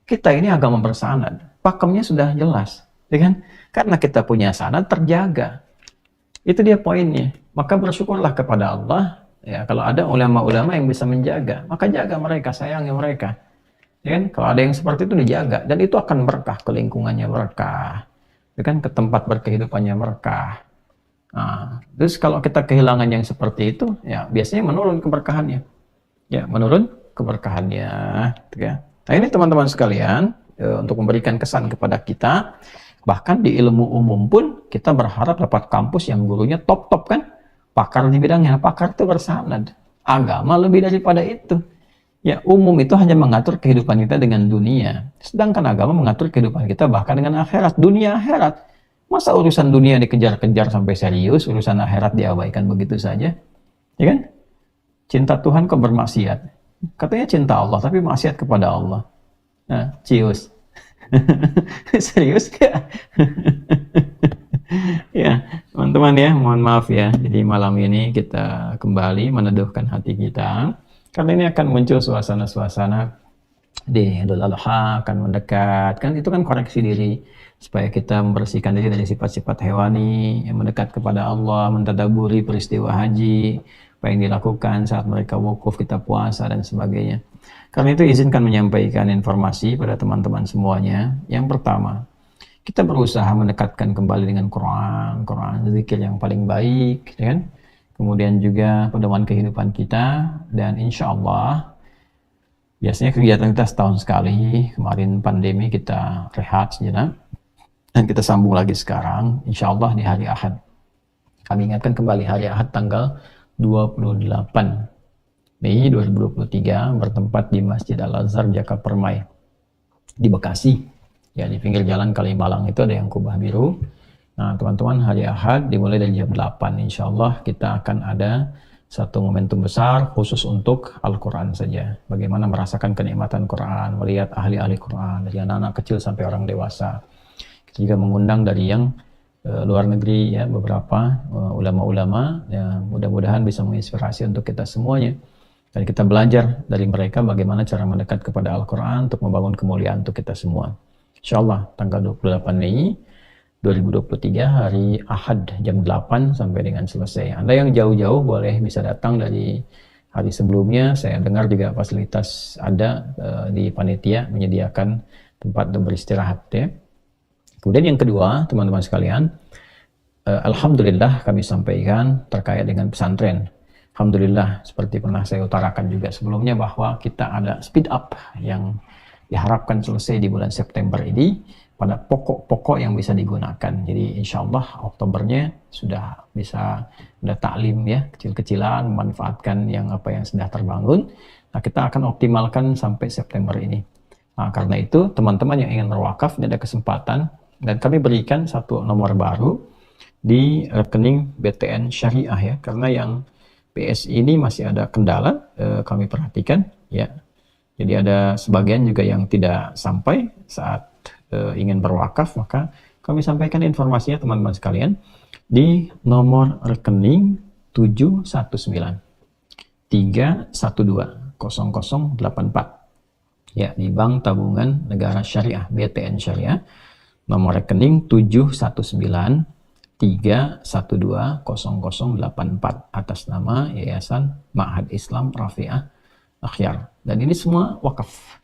Kita ini agama bersanad, pakemnya sudah jelas, ya kan? Karena kita punya sanad terjaga. Itu dia poinnya. Maka bersyukurlah kepada Allah. Ya, kalau ada ulama-ulama yang bisa menjaga, maka jaga mereka, sayangi mereka. Ya kan? Kalau ada yang seperti itu dijaga, dan itu akan berkah, ke lingkungannya berkah, ya kan? Ke tempat berkehidupannya berkah. Nah, terus kalau kita kehilangan yang seperti itu, ya biasanya menurun keberkahannya. Ya, menurun keberkahannya. Gitu ya. Nah ini teman-teman sekalian, untuk memberikan kesan kepada kita, bahkan di ilmu umum pun kita berharap dapat kampus yang gurunya top-top kan, pakar di bidangnya. Pakar itu bersanad, agama lebih daripada itu. Ya, umum itu hanya mengatur kehidupan kita dengan dunia, sedangkan agama mengatur kehidupan kita bahkan dengan akhirat, dunia akhirat. Masa urusan dunia dikejar-kejar sampai serius, urusan akhirat diabaikan begitu saja? Ya kan? Cinta Tuhan kok bermaksiat? Katanya cinta Allah, tapi maksiat kepada Allah. Nah, cius. Serius gak? Ya, teman-teman ya, mohon maaf ya. Jadi malam ini kita kembali meneduhkan hati kita. Karena ini akan muncul suasana-suasana di Idul Adha akan mendekat. Kan itu kan koreksi diri. Supaya kita membersihkan diri dari sifat-sifat hewani, yang mendekat kepada Allah, mentadaburi peristiwa haji, apa yang dilakukan saat mereka wukuf, kita puasa, dan sebagainya. Karena itu izinkan menyampaikan informasi pada teman-teman semuanya. Yang pertama, kita berusaha mendekatkan kembali dengan Quran, zikir yang paling baik, ya kan? Kemudian juga pedoman kehidupan kita, dan insya Allah, biasanya kegiatan kita setahun sekali. Kemarin pandemi kita rehat sejenak, dan kita sambung lagi sekarang, insya Allah di hari Ahad. Kami ingatkan kembali hari Ahad tanggal 28 Mei 2023 bertempat di Masjid Al-Azhar Jaka Permai di Bekasi. Ya, di pinggir jalan Kalimalang itu ada yang kubah biru. Nah, teman-teman, hari Ahad dimulai dari jam 8. Insya Allah kita akan ada satu momentum besar khusus untuk Al-Quran saja. Bagaimana merasakan kenikmatan Quran, melihat ahli-ahli Quran, dari anak-anak kecil sampai orang dewasa. Kita juga mengundang dari yang luar negeri, ya, beberapa ulama-ulama, ya, mudah-mudahan bisa menginspirasi untuk kita semuanya. Dan kita belajar dari mereka bagaimana cara mendekat kepada Al-Quran untuk membangun kemuliaan untuk kita semua. Insya Allah tanggal 28 Mei 2023 hari Ahad jam 8 sampai dengan selesai. Anda yang jauh-jauh boleh bisa datang dari hari sebelumnya. Saya dengar juga fasilitas ada di panitia menyediakan tempat untuk beristirahat, ya. Kemudian yang kedua, teman-teman sekalian, alhamdulillah kami sampaikan terkait dengan pesantren. Alhamdulillah, seperti pernah saya utarakan juga sebelumnya, bahwa kita ada speed up yang diharapkan selesai di bulan September ini pada pokok-pokok yang bisa digunakan. Jadi insya Allah Oktobernya sudah bisa ada taklim, ya, kecil-kecilan, memanfaatkan yang apa yang sudah terbangun. Nah, kita akan optimalkan sampai September ini. Nah, karena itu teman-teman yang ingin berwakaf, ini ada kesempatan, dan kami berikan satu nomor baru di rekening BTN Syariah, ya, karena yang BSI ini masih ada kendala, kami perhatikan, ya. Jadi ada sebagian juga yang tidak sampai saat ingin berwakaf, maka kami sampaikan informasinya teman-teman sekalian di nomor rekening 719 312 0084, ya, di Bank Tabungan Negara Syariah BTN Syariah, nomor rekening 719 312 0084 atas nama Yayasan Ma'had Islam Rafi'ah Akhyar. Dan ini semua wakaf.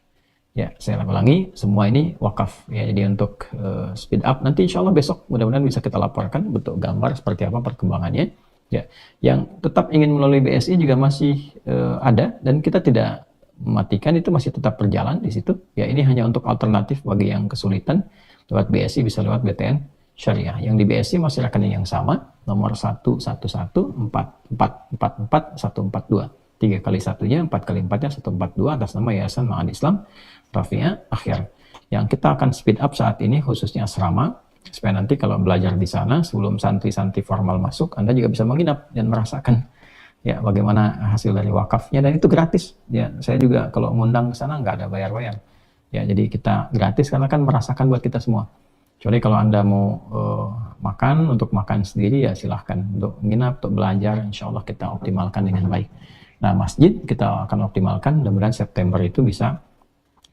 Ya, saya ulangi, semua ini wakaf. Ya, jadi untuk speed up, nanti insya Allah besok mudah-mudahan bisa kita laporkan bentuk gambar seperti apa perkembangannya. Ya, yang tetap ingin melalui BSI juga masih ada, dan kita tidak mematikan, itu masih tetap berjalan di situ. Ya, ini hanya untuk alternatif bagi yang kesulitan lewat BSI, bisa lewat BTN Syariah. Yang di BSI masih rekening yang sama, nomor 11144444142. 3 kali 1-nya, 4 kali 4-nya 142 atas nama Yayasan Ma'had Islam Rafi'ah Akhyar. Yang kita akan speed up saat ini khususnya asrama, supaya nanti kalau belajar di sana sebelum santri-santri formal masuk, Anda juga bisa menginap dan merasakan ya bagaimana hasil dari wakafnya, dan itu gratis ya. Saya juga kalau ngundang ke sana nggak ada bayar-bayar ya, jadi kita gratis karena kan merasakan buat kita semua. Kecuali kalau Anda mau makan, untuk makan sendiri ya silahkan. Untuk nginap, untuk belajar, insya Allah kita optimalkan dengan baik. Nah, masjid kita akan optimalkan, mudah-mudahan September itu bisa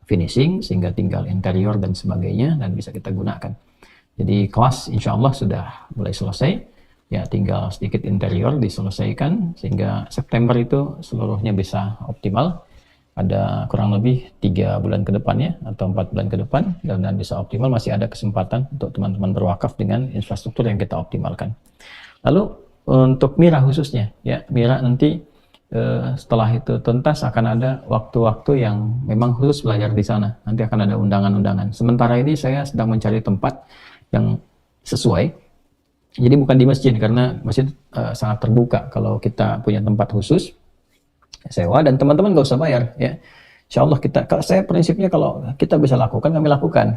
finishing, sehingga tinggal interior dan sebagainya, dan bisa kita gunakan. Jadi kelas insya Allah sudah mulai selesai, ya tinggal sedikit interior diselesaikan, sehingga September itu seluruhnya bisa optimal. Ada kurang lebih 3 bulan ke depannya atau 4 bulan ke depan, dan bisa optimal. Masih ada kesempatan untuk teman-teman berwakaf dengan infrastruktur yang kita optimalkan. Lalu untuk Mira khususnya ya, Mira nanti setelah itu tuntas akan ada waktu-waktu yang memang khusus belajar di sana. Nanti akan ada undangan-undangan. Sementara ini saya sedang mencari tempat yang sesuai. Jadi bukan di masjid, karena masjid sangat terbuka. Kalau kita punya tempat khusus sewa, dan teman-teman gak usah bayar ya. Insya Allah kalau saya prinsipnya kalau kita bisa lakukan, kami lakukan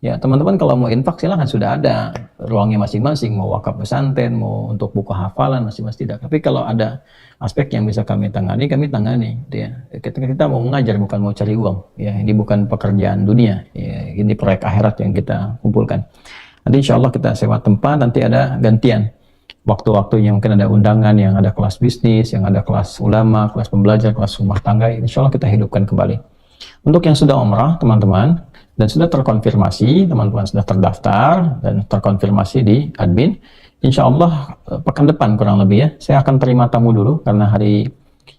ya. Teman-teman kalau mau infak silahkan, sudah ada ruangnya masing-masing, mau wakaf pesantren, mau untuk buku hafalan, masing-masing tidak. Tapi kalau ada aspek yang bisa kami tangani ya. Kita mau mengajar, bukan mau cari uang ya. Ini bukan pekerjaan dunia ya, ini proyek akhirat yang kita kumpulkan. Nanti insya Allah kita sewa tempat, nanti ada gantian waktu-waktu yang mungkin ada undangan, yang ada kelas bisnis, yang ada kelas ulama, kelas pembelajar, kelas rumah tangga, insya Allah kita hidupkan kembali. Untuk yang sudah umrah teman-teman dan sudah terkonfirmasi, teman-teman sudah terdaftar dan terkonfirmasi di admin, insya Allah pekan depan kurang lebih ya, saya akan terima tamu dulu, karena hari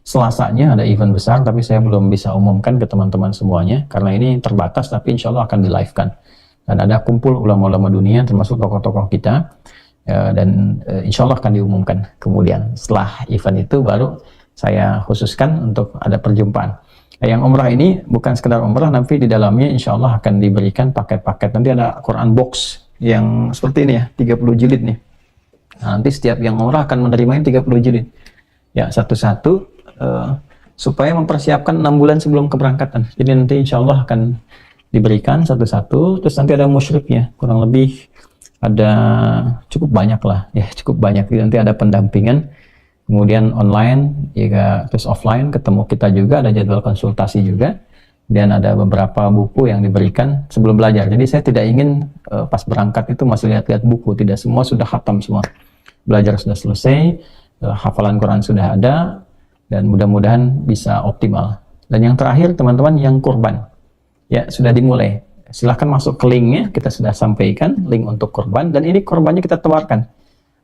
Selasanya ada event besar, tapi saya belum bisa umumkan ke teman-teman semuanya karena ini terbatas, tapi insya Allah akan di live kan. Dan ada kumpul ulama-ulama dunia termasuk tokoh-tokoh kita. Dan insya Allah akan diumumkan kemudian setelah event itu, baru saya khususkan untuk ada perjumpaan. Yang umrah ini bukan sekedar umrah, nanti di dalamnya insya Allah akan diberikan paket-paket. Nanti ada Quran box yang seperti ini ya, 30 jilid nih. Nah, nanti setiap yang umrah akan menerima 30 jilid ya, satu-satu, supaya mempersiapkan 6 bulan sebelum keberangkatan. Jadi nanti insya Allah akan diberikan satu-satu. Terus nanti ada musyrifnya, kurang lebih ada cukup banyak lah ya, cukup banyak. Nanti ada pendampingan, kemudian online ya, terus offline ketemu kita juga, ada jadwal konsultasi juga, dan ada beberapa buku yang diberikan sebelum belajar. Jadi saya tidak ingin pas berangkat itu masih lihat-lihat buku, tidak, semua sudah khatam semua, belajar sudah selesai, hafalan Quran sudah ada, dan mudah-mudahan bisa optimal. Dan yang terakhir teman-teman, yang kurban ya sudah dimulai. Silahkan masuk ke linknya, kita sudah sampaikan link untuk kurban, dan ini kurbannya kita tebarkan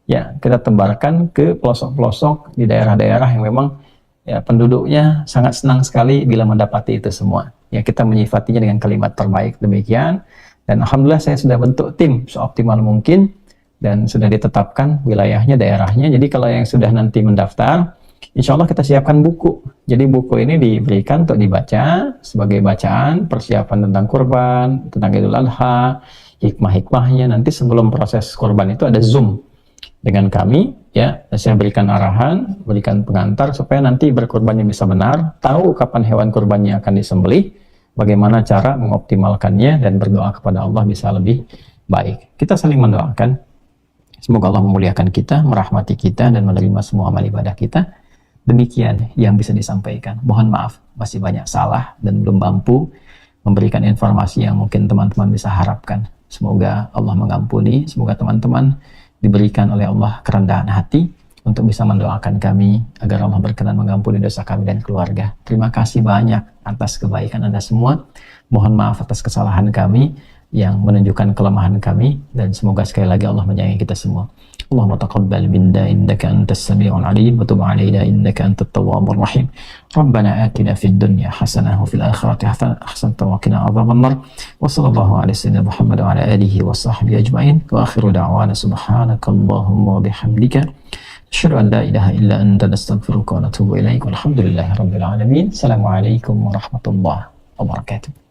ya, kita tebarkan ke pelosok-pelosok di daerah-daerah yang memang ya penduduknya sangat senang sekali bila mendapati itu semua ya. Kita menyifatinya dengan kalimat terbaik demikian, dan alhamdulillah saya sudah bentuk tim seoptimal mungkin dan sudah ditetapkan wilayahnya, daerahnya. Jadi kalau yang sudah nanti mendaftar, insya Allah kita siapkan buku. Jadi buku ini diberikan untuk dibaca sebagai bacaan persiapan tentang kurban, tentang Idul Adha, hikmah-hikmahnya. Nanti sebelum proses kurban itu ada Zoom dengan kami ya. Saya berikan arahan, berikan pengantar supaya nanti berkurbannya bisa benar, tahu kapan hewan kurbannya akan disembelih, bagaimana cara mengoptimalkannya, dan berdoa kepada Allah bisa lebih baik. Kita saling mendoakan. Semoga Allah memuliakan kita, merahmati kita, dan menerima semua amal ibadah kita. Demikian yang bisa disampaikan. Mohon maaf, masih banyak salah dan belum mampu memberikan informasi yang mungkin teman-teman bisa harapkan. Semoga Allah mengampuni, semoga teman-teman diberikan oleh Allah kerendahan hati untuk bisa mendoakan kami agar Allah berkenan mengampuni dosa kami dan keluarga. Terima kasih banyak atas kebaikan Anda semua. Mohon maaf atas kesalahan kami yang menunjukkan kelemahan kami, dan semoga sekali lagi Allah menyayangi kita semua. Allahumma taqabbal minna innaka antas sami'ul alim wa tub 'alaina innaka antat tawwabur rahim. Rabbana atina fid dunya hasanah wa fil akhirati hasanah wa qina adzabannar. Wa sallallahu ala sayyidina Muhammad wa ala alihi wa sahbihi ajma'in. Wa akhiru da'wana subhanakallahumma wa bihamdika asyhadu an la ilaha illa anta nastaghfiruka wa natubu ilaik. Walhamdulillahi rabbil alamin. Assalamualaikum warahmatullahi wabarakatuh.